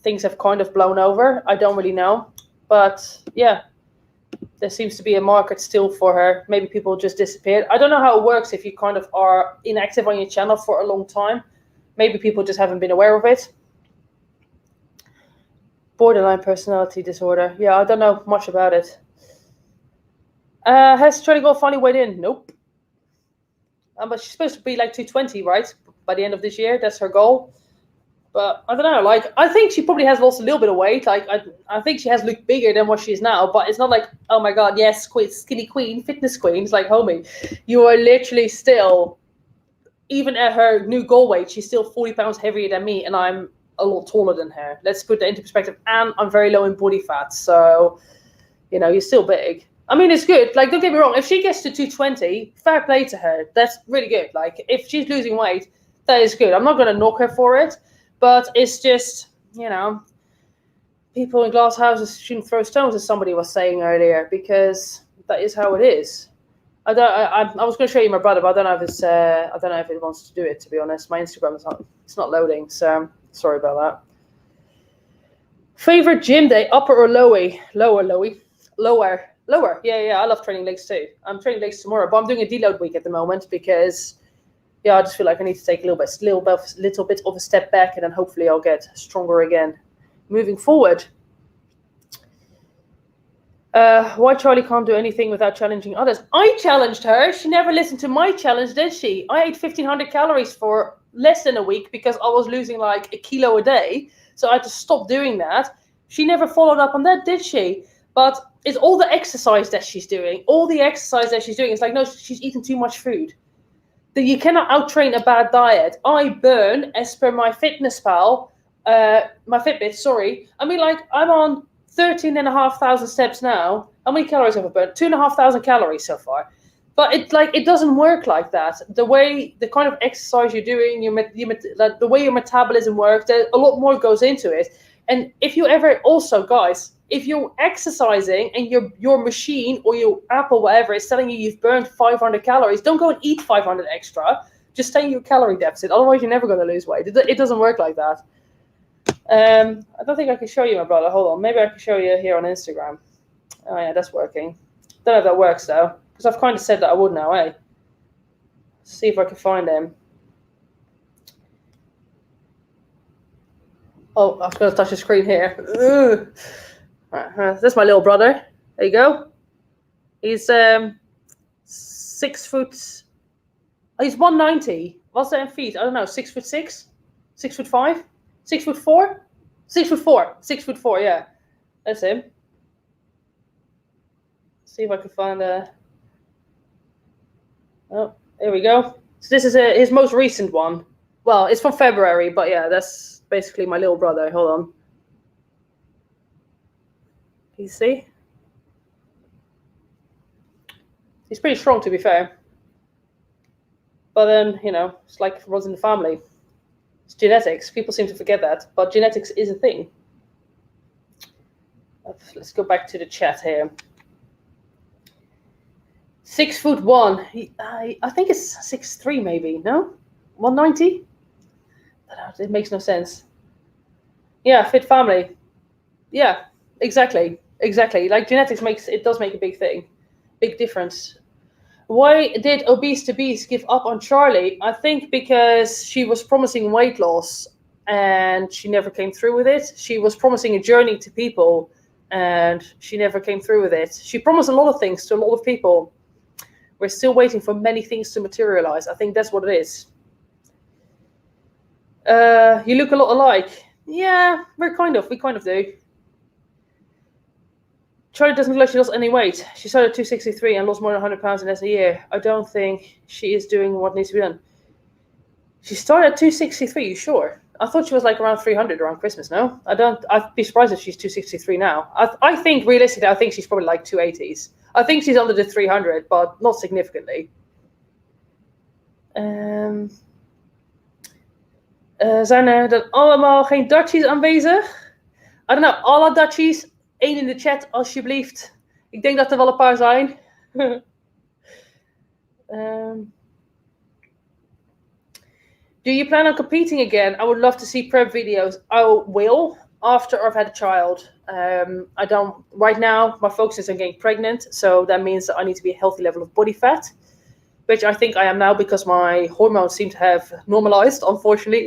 things have kind of blown over. I don't really know. But, yeah, there seems to be a market still for her. Maybe people just disappeared. I don't know how it works if you kind of are inactive on your channel for a long time. Maybe people just haven't been aware of it. Borderline personality disorder. Yeah, I don't know much about it. Has Charlie Gold finally weighed in? Nope. But she's supposed to be like 220, right? By the end of this year. That's her goal. But I don't know. Like, I think she probably has lost a little bit of weight. Like, I think she has looked bigger than what she is now. But it's not like, oh my God, yes, skinny queen, fitness queen. It's like, homie, you are literally still, even at her new goal weight, she's still 40 pounds heavier than me. And I'm a lot taller than her. Let's put that into perspective. And I'm very low in body fat. So, you're still big. I mean, it's good. Like, don't get me wrong. If she gets to 220, fair play to her. That's really good. Like, if she's losing weight, that is good. I'm not going to knock her for it, but it's just, you know, people in glass houses shouldn't throw stones, as somebody was saying earlier, because that is how it is. I was going to show you my brother, but I don't know if it wants to do it. To be honest, my Instagram it's not loading, so sorry about that. Favorite gym day, upper or lower? Lower. Yeah. I love training legs too. I'm training legs tomorrow, but I'm doing a deload week at the moment because, yeah, I just feel like I need to take a little bit of a step back, and then hopefully I'll get stronger again moving forward. Why Charlie can't do anything without challenging others? I challenged her. She never listened to my challenge, did she? I ate 1,500 calories for less than a week because I was losing like a kilo a day. So I had to stop doing that. She never followed up on that, did she? But it's all the exercise that she's doing. It's like, no, she's eating too much food. You cannot out-train a bad diet. I burn, as per my Fitbit, sorry. I mean, like, I'm on 13,500 steps now. How many calories have I burned? 2,500 calories so far. But it doesn't work like that. The kind of exercise you're doing, the way your metabolism works, a lot more goes into it. And if you ever, also guys, if you're exercising and your machine or your app or whatever is telling you you've burned 500 calories, don't go and eat 500 extra. Just stay in your calorie deficit. Otherwise, you're never going to lose weight. It doesn't work like that. I don't think I can show you, my brother. Hold on. Maybe I can show you here on Instagram. Oh, yeah, that's working. Don't know if that works, though. Because I've kind of said that I would now, eh? See if I can find them. Oh, I was going to touch the screen here. Ugh. Right, that's my little brother. There you go. He's 6 foot. Oh, he's 190. What's that in feet? I don't know. 6'6", 6'5", 6'4", 6'4", 6'4". Yeah, that's him. See if I can find a. Oh, there we go. So this is his most recent one. Well, it's from February, but yeah, that's basically my little brother. Hold on. Can you see? He's pretty strong, to be fair. But then, you know, it's like it runs in the family. It's genetics. People seem to forget that, but genetics is a thing. Let's go back to the chat here. 6'1". I think it's 6'3", maybe. No, 190. It makes no sense. Yeah, fit family. Yeah, exactly. Like genetics does make a big difference. Why did Obese to Beast give up on Charlie? I think because she was promising weight loss and she never came through with it. She was promising a journey to people and she never came through with it. She promised a lot of things to a lot of people. We're still waiting for many things to materialize. I think that's what it is. You look a lot alike. Yeah, we kind of do. Charlie doesn't look like she lost any weight. She started at 263 and lost more than 100 pounds in less than a year. I don't think she is doing what needs to be done. She started at 263, you sure? I thought she was like around 300 around Christmas, no? I'd be surprised if she's 263 now. I think, realistically, I think she's probably like 280s. I think she's under the 300, but not significantly. Zijn er dan allemaal geen Dutchies aanwezig? I don't know, alle Dutchies, 1 in de chat, alsjeblieft. Ik denk dat er wel een paar zijn. Do you plan on competing again? I would love to see prep videos. I will, after I've had a child. I don't, right now, my focus is on getting pregnant. So that means that I need to be a healthy level of body fat, which I think I am now because my hormones seem to have normalized, unfortunately.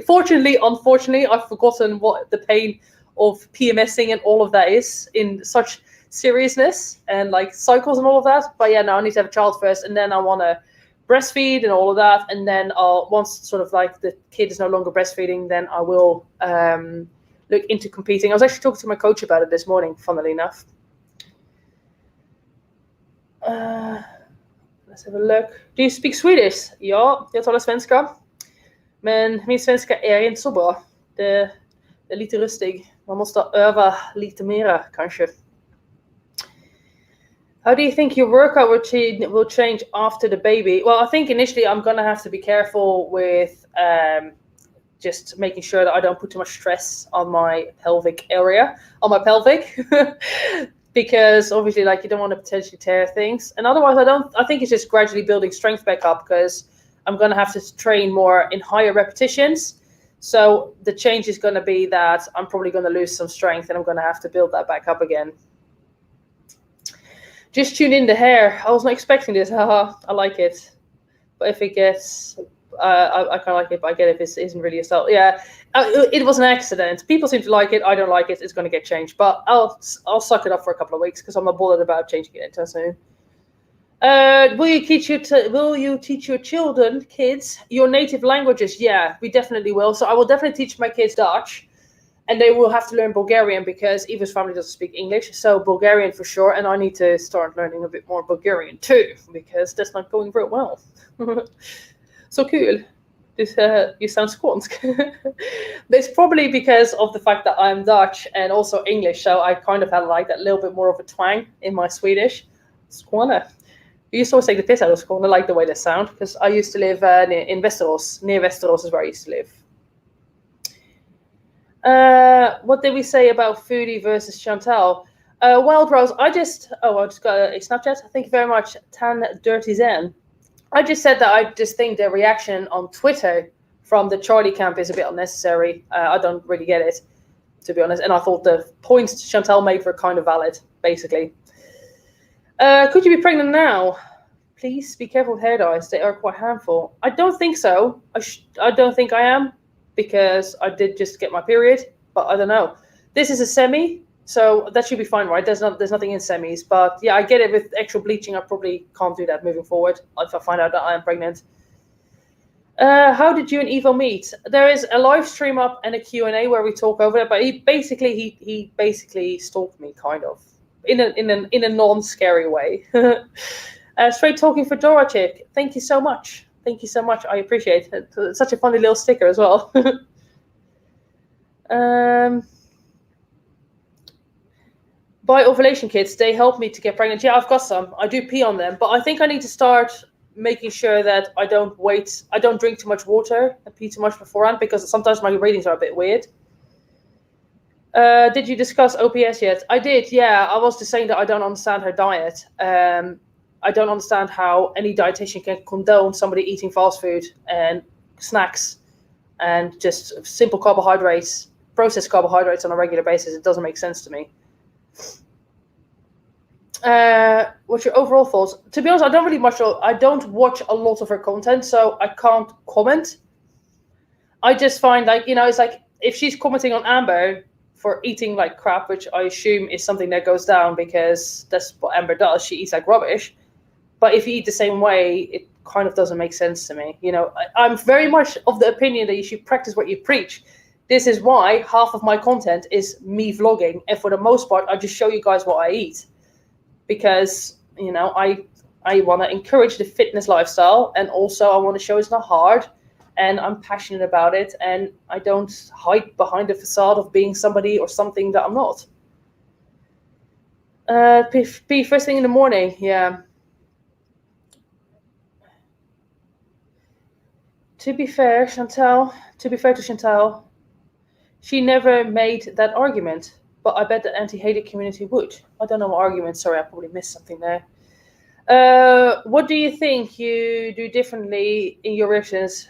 Unfortunately, I've forgotten what the pain of PMSing and all of that is in such seriousness and like cycles and all of that. But yeah, no, I need to have a child first, and then I want to breastfeed and all of that. And then once sort of like the kid is no longer breastfeeding, then I will look into competing. I was actually talking to my coach about it this morning, funnily enough. Let's have a look. Do you speak Swedish? Ja, jag talar svenska. Men min svenska är inte så bra. Det är lite rustig. Man måste öva lite mera, kanske. How do you think your workout routine will change after the baby? Well, I think initially I'm going to have to be careful with just making sure that I don't put too much stress on my pelvic area, on my pelvic, because obviously, like, you don't want to potentially tear things. And otherwise, I think it's just gradually building strength back up, because I'm going to have to train more in higher repetitions. So the change is going to be that I'm probably going to lose some strength, and I'm going to have to build that back up again. Just tune in the hair. I was not expecting this. Haha, I like it. But if it gets, I kind of like it, but I get if it isn't really a style. Yeah, it was an accident. People seem to like it. I don't like it. It's going to get changed. But I'll suck it up for a couple of weeks, because I'm not bothered about changing it anytime soon. Will you teach your kids, your native languages? Yeah, we definitely will. So I will definitely teach my kids Dutch. And they will have to learn Bulgarian, because Eva's family doesn't speak English. So Bulgarian for sure. And I need to start learning a bit more Bulgarian too, because that's not going very well. So cool. This, you sound Skånsk. It's probably because of the fact that I'm Dutch and also English. So I kind of have like that little bit more of a twang in my Swedish. Skåne. You used to always take the piss out of Skåne. I like the way they sound, because I used to live in Västerås. Near Västerås is where I used to live. What did we say about Foodie versus Chantal? Wild Rose, I just got a Snapchat. Thank you very much, Tan Dirty Zen. I just said that I just think the reaction on Twitter from the Charlie camp is a bit unnecessary. I don't really get it, to be honest. And I thought the points Chantal made were kind of valid, basically. Could you be pregnant now? Please be careful with hair dyes. They are quite harmful. I don't think so. I don't think I am, because I did just get my period, but I don't know. This is a semi, so that should be fine, right? There's nothing in semis, but yeah, I get it. With extra bleaching, I probably can't do that moving forward if I find out that I am pregnant. How did you and Evo meet? There is a live stream up and a Q&A where we talk over it, but he basically stalked me, kind of, in a non-scary way. Straight talking for Dora Chick. Thank you so much. Thank you so much. I appreciate it. It's such a funny little sticker as well. Buy ovulation kits. They help me to get pregnant. Yeah, I've got some. I do pee on them, but I think I need to start making sure that I don't drink too much water and pee too much beforehand, because sometimes my readings are a bit weird. Did you discuss OPS yet? I did, yeah. I was just saying that I don't understand her diet. I don't understand how any dietitian can condone somebody eating fast food and snacks and just simple carbohydrates, processed carbohydrates on a regular basis. It doesn't make sense to me. What's your overall thoughts? To be honest, I don't watch a lot of her content, so I can't comment. I just find, like, it's like, if she's commenting on Amber for eating like crap, which I assume is something that goes down, because that's what Amber does. She eats like rubbish. But if you eat the same way, it kind of doesn't make sense to me. I'm very much of the opinion that you should practice what you preach. This is why half of my content is me vlogging. And for the most part, I just show you guys what I eat. Because, I want to encourage the fitness lifestyle. And also I want to show it's not hard. And I'm passionate about it. And I don't hide behind the facade of being somebody or something that I'm not. Pee first thing in the morning. Yeah. To be fair to Chantal, she never made that argument, but I bet the anti-hater community would. I don't know what argument. Sorry, I probably missed something there. What do you think you do differently in your reactions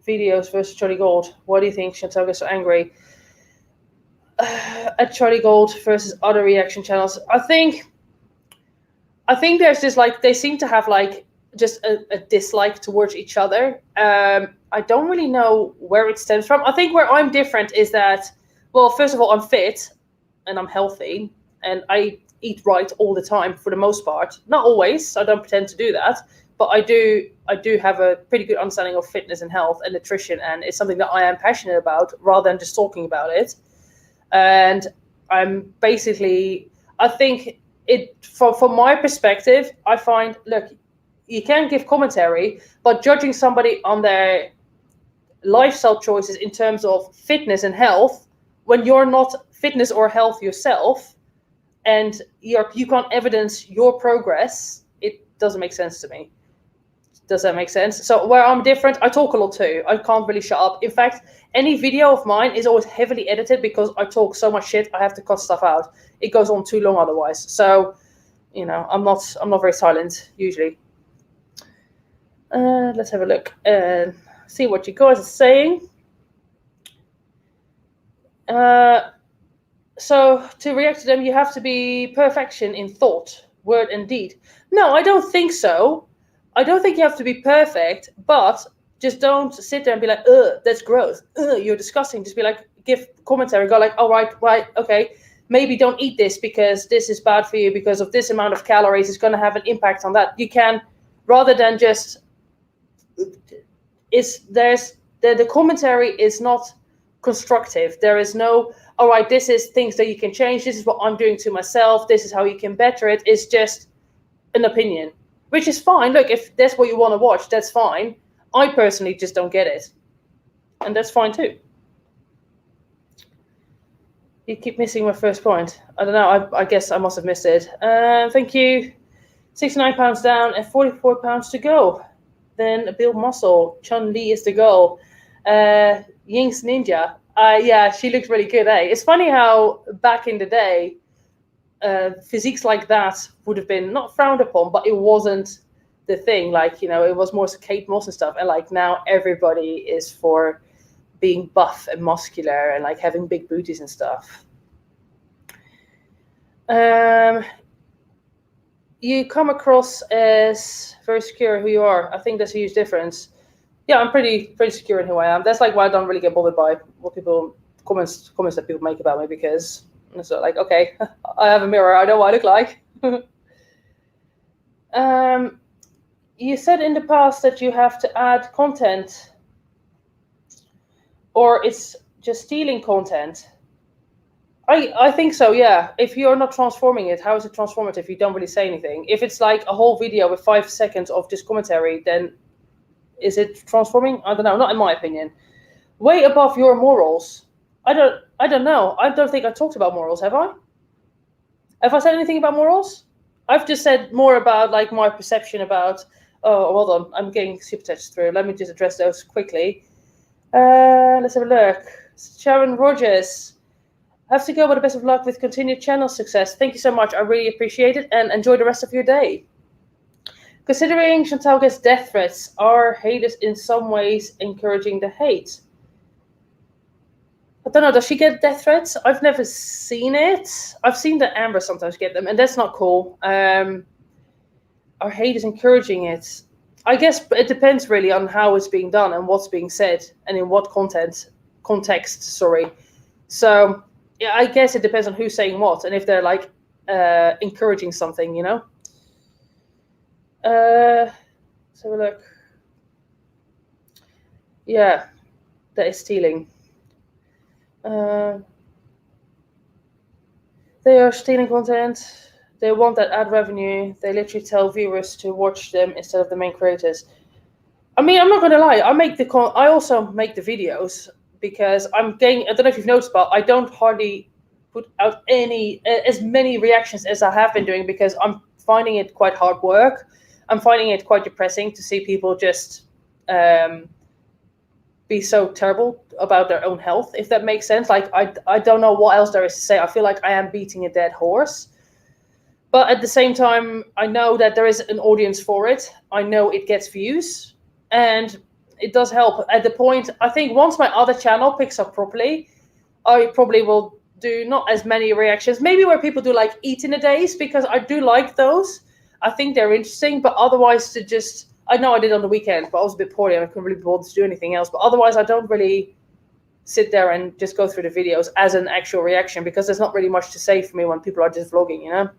videos versus Charlie Gold? Why do you think Chantal gets so angry at Charlie Gold versus other reaction channels? I think there's just like, they seem to have like just a dislike towards each other. I don't really know where it stems from. I think where I'm different is that, well, first of all, I'm fit and I'm healthy and I eat right all the time for the most part. Not always. I don't pretend to do that, but I do have a pretty good understanding of fitness and health and nutrition, and it's something that I am passionate about rather than just talking about it. And I'm basically, I think it, from my perspective, I find, look, you can give commentary, but judging somebody on their lifestyle choices in terms of fitness and health, when you're not fitness or health yourself, and you can't evidence your progress, it doesn't make sense to me. Does that make sense? So where I'm different, I talk a lot too. I can't really shut up. In fact, any video of mine is always heavily edited because I talk so much shit. I have to cut stuff out. It goes on too long otherwise. So, I'm not very silent usually. Let's have a look and see what you guys are saying. So to react to them, you have to be perfection in thought, word, and deed. No, I don't think so. I don't think you have to be perfect, but just don't sit there and be like, ugh, that's gross. Ugh, you're disgusting. Just be like, give commentary, go like, all right, okay. Maybe don't eat this because this is bad for you because of this amount of calories. It's going to have an impact on that. You can, rather than just, the commentary is not constructive. There is no, all right, this is things that you can change. This is what I'm doing to myself. This is how you can better it. It's just an opinion, which is fine. Look, if that's what you want to watch, that's fine. I personally just don't get it. And that's fine too. You keep missing my first point. I don't know. I guess I must have missed it. Thank you. 69 pounds down and 44 pounds to go. Then build muscle. Chun-Li is the goal. Ying's Ninja. Yeah, she looks really good, eh? It's funny how back in the day, physiques like that would have been not frowned upon, but it wasn't the thing. Like, it was more Kate Moss and stuff. And like now everybody is for being buff and muscular and like having big booties and stuff. You come across as very secure who you are. I think that's a huge difference. Yeah, I'm pretty secure in who I am. That's like why I don't really get bothered by what comments that people make about me, because it's like, okay, I have a mirror. I know what I look like. You said in the past that you have to add content, or it's just stealing content. I think so, yeah. If you're not transforming it, how is it transformative if you don't really say anything? If it's like a whole video with 5 seconds of just commentary, then is it transforming? I don't know, not in my opinion. Way above your morals. I don't know. I don't think I talked about morals, have I? Have I said anything about morals? I've just said more about like my perception about, oh, hold on, I'm getting super text through. Let me just address those quickly. Let's have a look. Sharon Rogers. Have to go, but the best of luck with continued channel success. Thank you so much. I really appreciate it, and enjoy the rest of your day. Considering Chantal gets death threats, are haters in some ways encouraging the hate? I don't know. Does she get death threats? I've never seen it. I've seen that Amber sometimes get them, and that's not cool. Are haters encouraging it? I guess it depends really on how it's being done and what's being said and in what context. Sorry. So yeah, I guess it depends on who's saying what and if they're like encouraging something, Let's have a look. Yeah, that is stealing. They are stealing content. They want that ad revenue. They literally tell viewers to watch them instead of the main creators. I mean, I'm not going to lie. I also make the videos because I'm getting. I don't know if you've noticed, but I don't hardly put out as many reactions as I have been doing because I'm finding it quite hard work. I'm finding it quite depressing to see people just be so terrible about their own health, if that makes sense. Like, I don't know what else there is to say. I feel like I am beating a dead horse. But at the same time, I know that there is an audience for it. I know it gets views. And it does help. At the point, I think once my other channel picks up properly, I probably will do not as many reactions. Maybe where people do like eating a days, because I do like those. I think they're interesting. But otherwise to just... I know I did on the weekend, but I was a bit poorly and I couldn't really bother to do anything else. But otherwise, I don't really sit there and just go through the videos as an actual reaction, because there's not really much to say for me when people are just vlogging,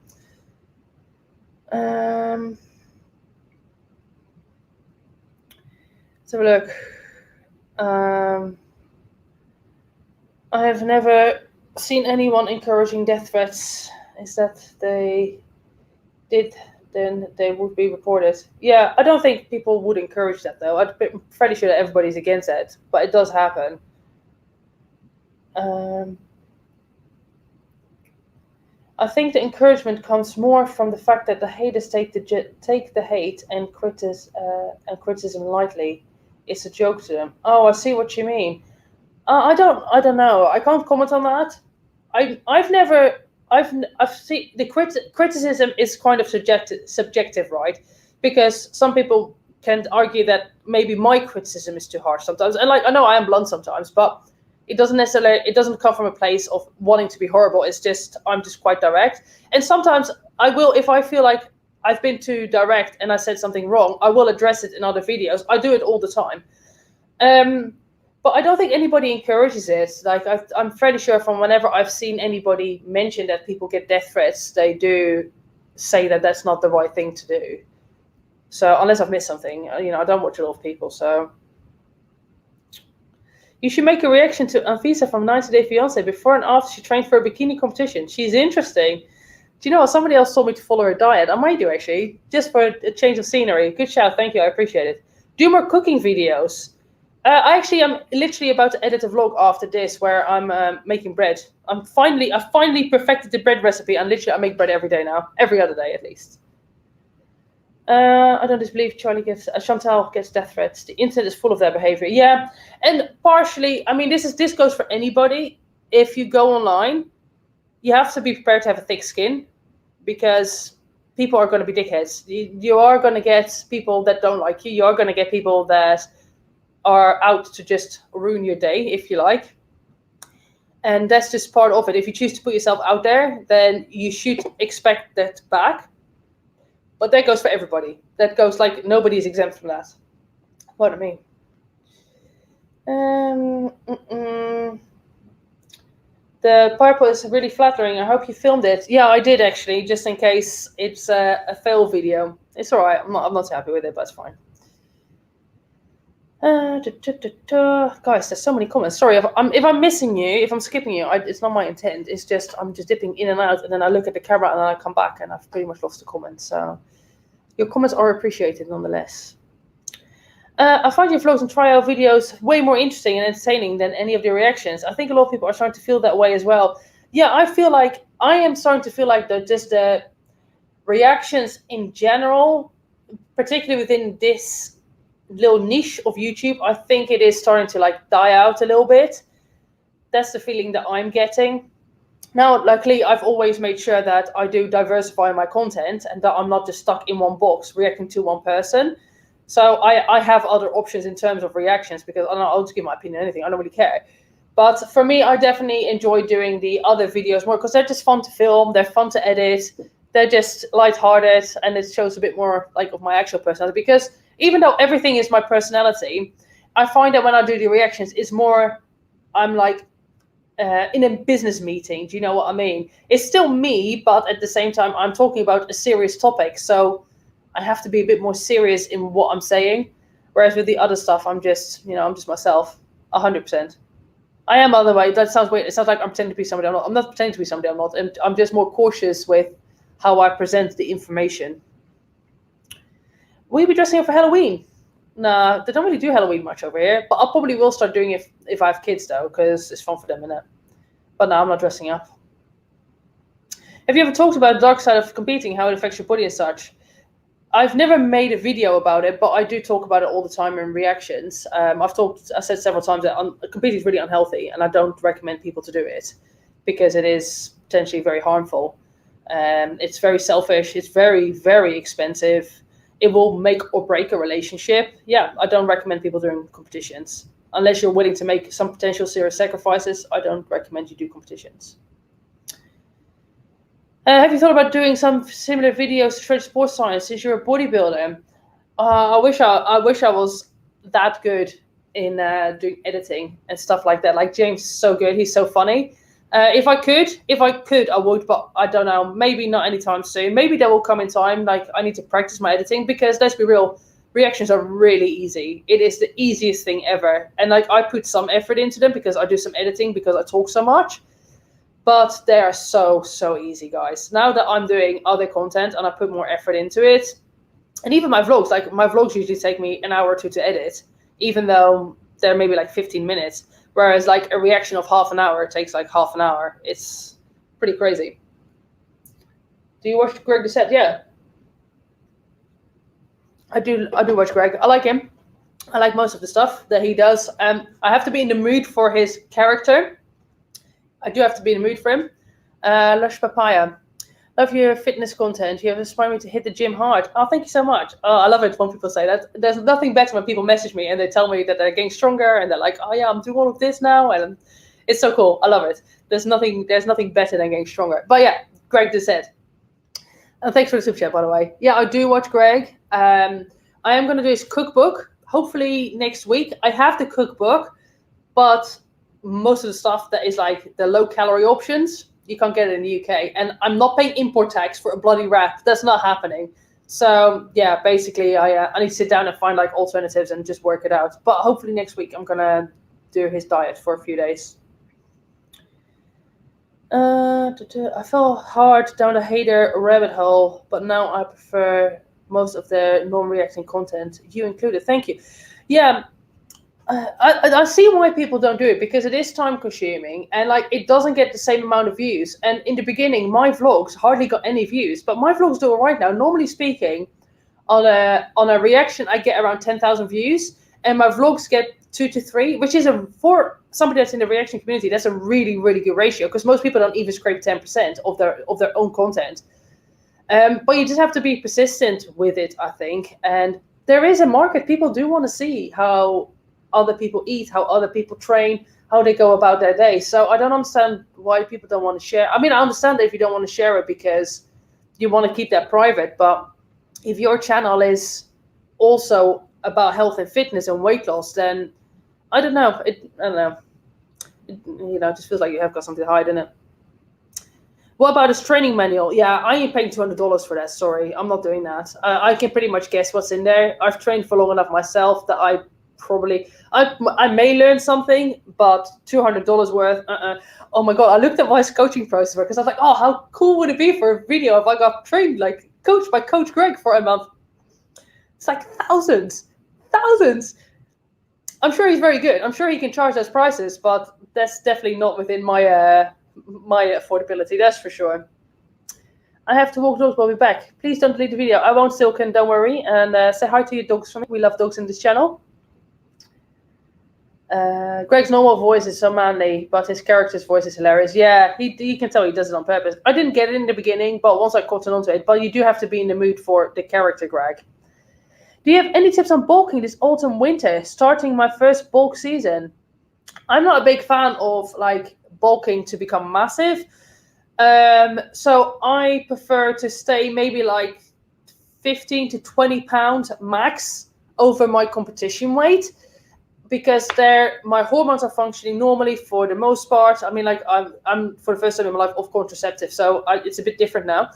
Let's have a look. I have never seen anyone encouraging death threats. Is that they did, then they would be reported. Yeah, I don't think people would encourage that, though. I'm pretty sure that everybody's against it, but it does happen. I think the encouragement comes more from the fact that the haters take the hate and criticism lightly. It's a joke to them. Oh, I see what you mean. I don't know. I can't comment on that. I've never I've seen the criticism is kind of subjective, right? Because some people can argue that maybe my criticism is too harsh sometimes, and like I know I am blunt sometimes, but it doesn't come from a place of wanting to be horrible. It's just I'm just quite direct, and sometimes I will, if I feel like I've been too direct and I said something wrong, I will address it in other videos. I do it all the time. But I don't think anybody encourages it. Like I'm fairly sure from whenever I've seen anybody mention that people get death threats, they do say that that's not the right thing to do. So unless I've missed something, I don't watch a lot of people. So you should make a reaction to Anvisa from 90 Day Fiance before and after she trained for a bikini competition. She's interesting. Do you know what? Somebody else told me to follow her diet. I might do actually, just for a change of scenery. Good shout. Thank you. I appreciate it. Do more cooking videos. I actually am literally about to edit a vlog after this where I'm making bread. I finally perfected the bread recipe, and literally I make bread every day now, every other day at least. I don't disbelieve Chantal gets death threats. The internet is full of their behavior. Yeah, and partially, I mean, this goes for anybody. If you go online, you have to be prepared to have a thick skin because people are going to be dickheads. You are going to get people that don't like you. You are going to get people that are out to just ruin your day, if you like. And that's just part of it. If you choose to put yourself out there, then you should expect that back. But that goes for everybody. That goes like nobody is exempt from that. Pardon me. The purple is really flattering. I hope you filmed it. Yeah, I did actually, just in case it's a fail video. It's all right. I'm not happy with it, but it's fine. Guys, there's so many comments. Sorry if I'm missing you, if I'm skipping you. It's not my intent. It's just I'm just dipping in and out, and then I look at the camera, and then I come back, and I've pretty much lost the comments. So your comments are appreciated nonetheless. I find your vlogs and trial videos way more interesting and entertaining than any of the reactions. I think a lot of people are starting to feel that way as well. Yeah, I am starting to feel like just the reactions in general, particularly within this little niche of YouTube, I think it is starting to like die out a little bit. That's the feeling that I'm getting. Now, luckily, I've always made sure that I do diversify my content and that I'm not just stuck in one box reacting to one person. So I have other options in terms of reactions because I'll just give my opinion on anything. I don't really care. But for me, I definitely enjoy doing the other videos more because they're just fun to film. They're fun to edit. They're just lighthearted, and it shows a bit more like of my actual personality. Because even though everything is my personality, I find that when I do the reactions, it's more I'm like in a business meeting. Do you know what I mean? It's still me, but at the same time, I'm talking about a serious topic. So I have to be a bit more serious in what I'm saying. Whereas with the other stuff, I'm just myself, 100%. I am, by the way. That sounds weird. It sounds like I'm pretending to be somebody I'm not. I'm not pretending to be somebody I'm not. I'm just more cautious with how I present the information. Will you be dressing up for Halloween? Nah, they don't really do Halloween much over here. But I probably will start doing it if I have kids, though, because it's fun for them, innit? But no, I'm not dressing up. Have you ever talked about the dark side of competing, how it affects your body and such? I've never made a video about it, but I do talk about it all the time in reactions. I said several times that competing is really unhealthy, and I don't recommend people to do it because it is potentially very harmful. It's very selfish. It's very, very expensive. It will make or break a relationship. Yeah, I don't recommend people doing competitions. Unless you're willing to make some potential serious sacrifices, I don't recommend you do competitions. Have you thought about doing some similar videos to shred sports science since you're a bodybuilder? I wish I was that good in doing editing and stuff like that. Like James is so good. He's so funny. If I could, I would, but I don't know. Maybe not anytime soon. Maybe that will come in time. Like I need to practice my editing because let's be real, reactions are really easy. It is the easiest thing ever. And like I put some effort into them because I do some editing because I talk so much. But they are so, so easy, guys. Now that I'm doing other content and I put more effort into it, and even my vlogs, like my vlogs usually take me an hour or two to edit, even though they're maybe like 15 minutes. Whereas like a reaction of half an hour takes like half an hour. It's pretty crazy. Do you watch Greg Doucette? Yeah. I do watch Greg. I like him. I like most of the stuff that he does. I have to be in the mood for his character. I do have to be in the mood for him. Lush Papaya. Love your fitness content. You have inspired me to hit the gym hard. Oh, thank you so much. Oh, I love it when people say that. There's nothing better when people message me and they tell me that they're getting stronger and they're like, oh yeah, I'm doing all of this now. And it's so cool. I love it. There's nothing better than getting stronger. But yeah, Greg Doucette. And thanks for the super chat, by the way. Yeah, I do watch Greg. I am going to do his cookbook. Hopefully next week. I have the cookbook, but most of the stuff that is like the low calorie options, you can't get it in the UK. And I'm not paying import tax for a bloody wrap. That's not happening. So yeah, basically I need to sit down and find like alternatives and just work it out. But hopefully next week I'm going to do his diet for a few days. I fell hard down the Haydur rabbit hole, but now I prefer most of their non-reacting content, you included. Thank you. Yeah, I see why people don't do it, because it is time consuming and like it doesn't get the same amount of views. And in the beginning, my vlogs hardly got any views, but my vlogs do it right now. Normally speaking, on a reaction, I get around 10,000 views, and my vlogs get 2 to 3, which is for somebody that's in the reaction community, that's a really, really good ratio, because most people don't even scrape 10% of their own content. But you just have to be persistent with it, I think. And there is a market. People do want to see how other people eat, how other people train, how they go about their day. So I don't understand why people don't want to share. I mean, I understand if you don't want to share it because you want to keep that private. But if your channel is also about health and fitness and weight loss, then I don't know. It just feels like you have got something to hide in it. What about his training manual? Yeah, I ain't paying $200 for that. Sorry, I'm not doing that. I can pretty much guess what's in there. I've trained for long enough myself that I may learn something, but $200 worth. Oh my god, I looked at my coaching process because I was like, oh, how cool would it be for a video if I got trained, like coached by Coach Greg for a month? It's like thousands. I'm sure he's very good. I'm sure he can charge those prices, but that's definitely not within my my affordability, that's for sure. I have to walk dogs, but I'll be back. Please don't delete the video. I won't, Silken, don't worry. And say hi to your dogs for me. We love dogs in this channel. Greg's normal voice is so manly, but his character's voice is hilarious. Yeah, you can tell he does it on purpose. I didn't get it in the beginning, but once I caught on to it. But you do have to be in the mood for the character, Greg. Do you have any tips on bulking this autumn winter, starting my first bulk season? I'm not a big fan of like bulking to become massive. So I prefer to stay maybe like 15 to 20 pounds max over my competition weight, because my hormones are functioning normally for the most part. I mean, like I'm for the first time in my life off contraceptive, so it's a bit different now.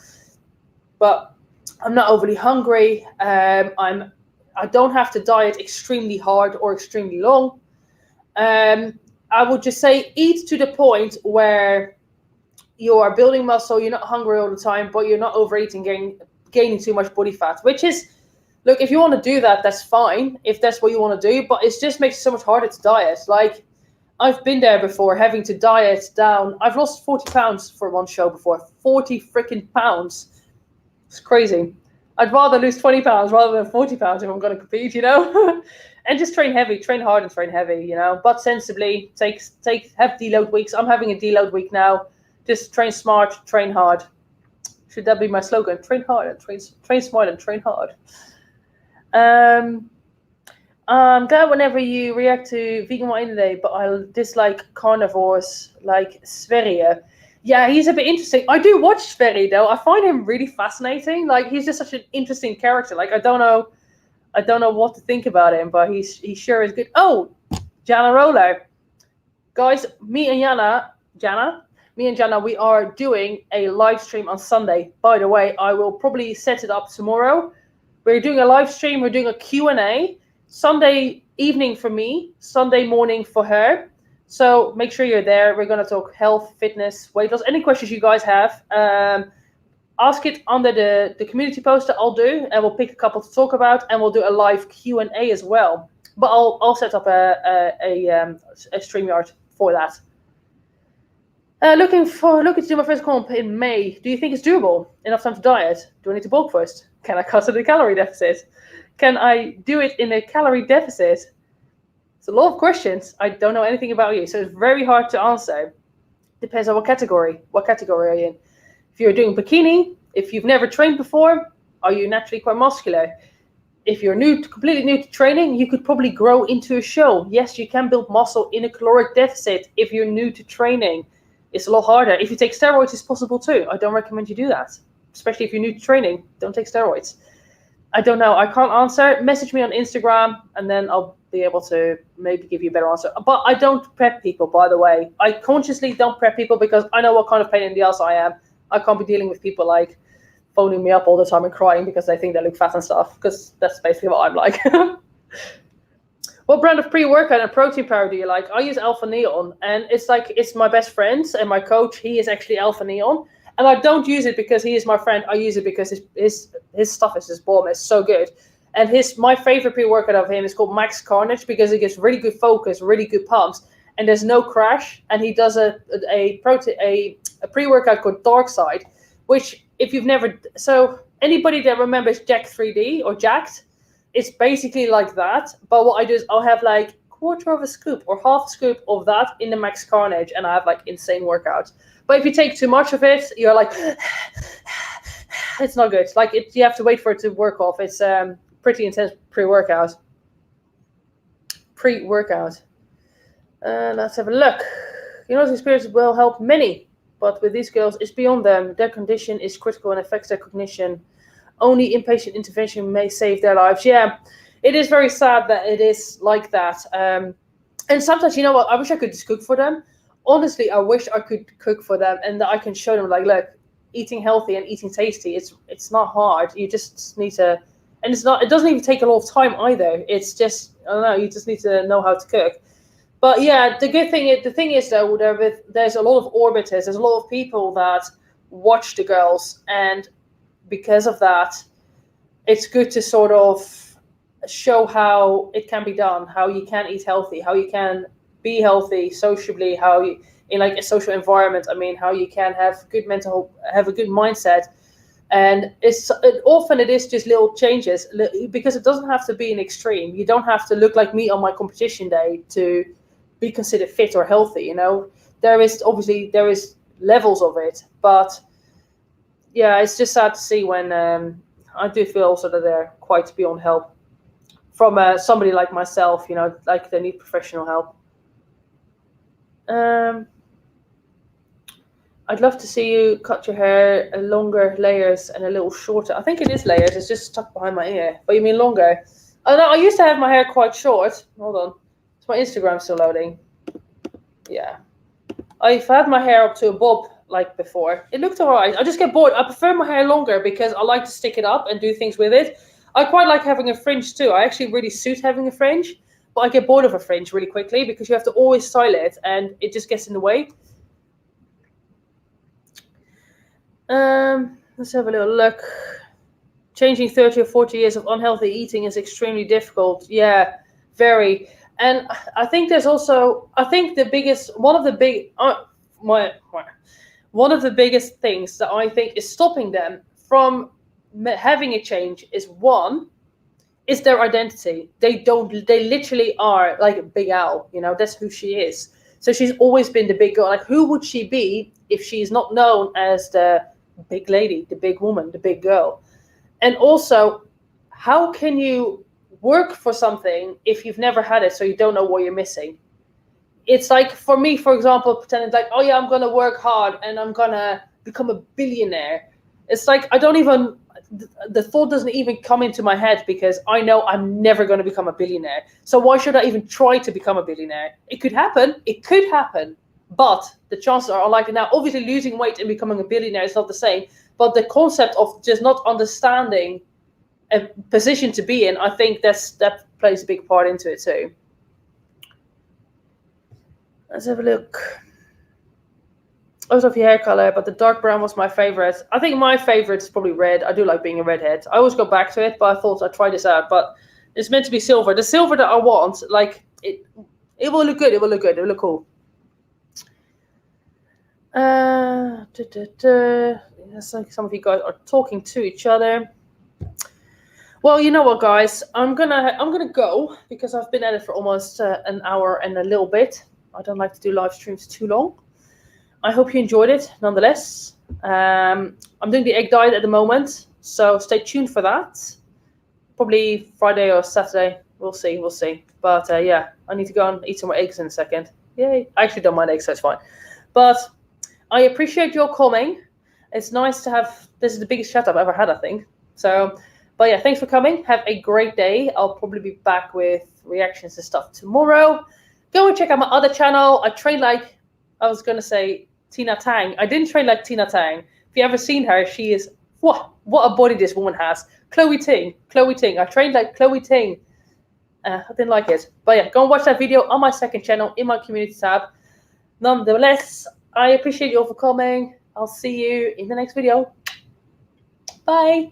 But I'm not overly hungry. I don't have to diet extremely hard or extremely long. I would just say eat to the point where you are building muscle, you're not hungry all the time, but you're not overeating, gaining too much body fat, which is, look, if you want to do that, that's fine, if that's what you want to do, but it just makes it so much harder to diet. Like, I've been there before, having to diet down. I've lost 40 pounds for one show before. 40 freaking pounds. It's crazy. I'd rather lose 20 pounds rather than 40 pounds if I'm going to compete, you know? And just train heavy, train hard and train heavy, you know? But sensibly, have deload weeks. I'm having a deload week now. Just train smart, train hard. Should that be my slogan? Train hard and train smart and train hard. I'm glad whenever you react to vegan one day, but I dislike carnivores like Sverige. Yeah, he's a bit interesting. I do watch Sverige though. I find him really fascinating. Like, he's just such an interesting character. Like, I don't know what to think about him, but he sure is good. Oh, Jana Roller. Guys, me and Jana, we are doing a live stream on Sunday. By the way, I will probably set it up tomorrow. We're doing a live stream. We're doing a Q&A. Sunday evening for me, Sunday morning for her. So make sure you're there. We're going to talk health, fitness, weight loss. Any questions you guys have, ask it under the community post that I'll do, and we'll pick a couple to talk about, and we'll do a live Q&A as well. But I'll set up a StreamYard for that. Looking to do my first comp in May. Do you think it's doable? Enough time to diet? Do I need to bulk first? Can I cut in a calorie deficit? Can I do it in a calorie deficit? It's a lot of questions. I don't know anything about you, so it's very hard to answer. Depends on what category. What category are you in? If you're doing bikini, if you've never trained before, are you naturally quite muscular? If you're completely new to training, you could probably grow into a show. Yes, you can build muscle in a caloric deficit if you're new to training. It's a lot harder. If you take steroids, it's possible too. I don't recommend you do that, especially if you're new to training. Don't take steroids. I don't know. I can't answer. Message me on Instagram, and then I'll be able to maybe give you a better answer. But I don't prep people, by the way. I consciously don't prep people because I know what kind of pain in the ass I am. I can't be dealing with people like phoning me up all the time and crying because they think they look fat and stuff, because that's basically what I'm like. What brand of pre-workout and protein powder do you like? I use Alpha Neon, and it's my best friend and my coach. He is actually Alpha Neon, and I don't use it because he is my friend. I use it because his stuff is just bomb. It's so good. And my favorite pre-workout of him is called Max Carnage because it gets really good focus, really good pumps, and there's no crash. And he does a pre-workout called Dark Side, which if you've never, so anybody that remembers Jack 3D or Jacked, it's basically like that. But what I do is I'll have like quarter of a scoop or half a scoop of that in the Max Carnage, and I have like insane workouts. But if you take too much of it, you're like, it's not good. Like you have to wait for it to work off. It's pretty intense pre-workout. Let's have a look. Experience will help many, but with these girls, it's beyond them. Their condition is critical and affects their cognition. Only inpatient intervention may save their lives. Yeah, it is very sad that it is like that. And sometimes, you know what? I wish I could just cook for them. Honestly, I wish I could cook for them and that I can show them, like, look, eating healthy and eating tasty, it's not hard. You just need to, and it doesn't even take a lot of time either. It's just, I don't know, you just need to know how to cook. But yeah, the thing is though, there's a lot of orbiters. There's a lot of people that watch the girls, and because of that, it's good to sort of show how it can be done, how you can eat healthy, how you can be healthy sociably, how you, in like a social environment, how you can have a good mindset. And often it is just little changes, because it doesn't have to be an extreme. You don't have to look like me on my competition day to be considered fit or healthy. There is levels of it, but yeah, it's just sad to see when I do feel also that they're quite beyond help from somebody like myself, like they need professional help. I'd love to see you cut your hair longer layers and a little shorter. I think it is layers. It's just stuck behind my ear. But you mean longer? Oh, no, I used to have my hair quite short. Hold on. Is my Instagram still loading? Yeah. I've had my hair up to a bob like before. It looked all right. I just get bored. I prefer my hair longer because I like to stick it up and do things with it. I quite like having a fringe too. I actually really suit having a fringe. But I get bored of a fringe really quickly because you have to always style it and it just gets in the way. Let's have a little look. Changing 30 or 40 years of unhealthy eating is extremely difficult. Yeah, very. And I think there's also, one of the biggest things that I think is stopping them from having a change is their identity. They literally are like Big Al, that's who she is. So she's always been the big girl. Like, who would she be if she's not known as the big lady, the big woman, the big girl? And also, how can you work for something if you've never had it, so you don't know what you're missing? It's like, for me, for example, pretending like, oh yeah, I'm going to work hard and I'm going to become a billionaire. It's like, the thought doesn't even come into my head because I know I'm never going to become a billionaire. So why should I even try to become a billionaire? It could happen. But the chances are unlikely. Now, obviously, losing weight and becoming a billionaire is not the same. But the concept of just not understanding a position to be in, I think that plays a big part into it too. Let's have a look. I was off your hair color, but the dark brown was my favorite. I think my favorite is probably red. I do like being a redhead. I always go back to it, but I thought I'd try this out. But it's meant to be silver. The silver that I want, like, it will look good. It will look good. It will look cool. It's like some of you guys are talking to each other. Well, you know what, guys? I'm gonna go because I've been at it for almost an hour and a little bit. I don't like to do live streams too long. I hope you enjoyed it, nonetheless. I'm doing the egg diet at the moment, so stay tuned for that. Probably Friday or Saturday. We'll see. But yeah, I need to go and eat some more eggs in a second. Yay! I actually don't mind eggs, so it's fine. But I appreciate your coming. It's nice to have. This is the biggest chat I've ever had, I think. So. But yeah, thanks for coming. Have a great day. I'll probably be back with reactions and stuff tomorrow. Go and check out my other channel. I train like, I was going to say Tina Tang. I didn't train like Tina Tang. If you ever seen her, she is, what a body this woman has. Chloe Ting. I trained like Chloe Ting. I didn't like it. But yeah, go and watch that video on my second channel in my community tab. Nonetheless, I appreciate you all for coming. I'll see you in the next video. Bye.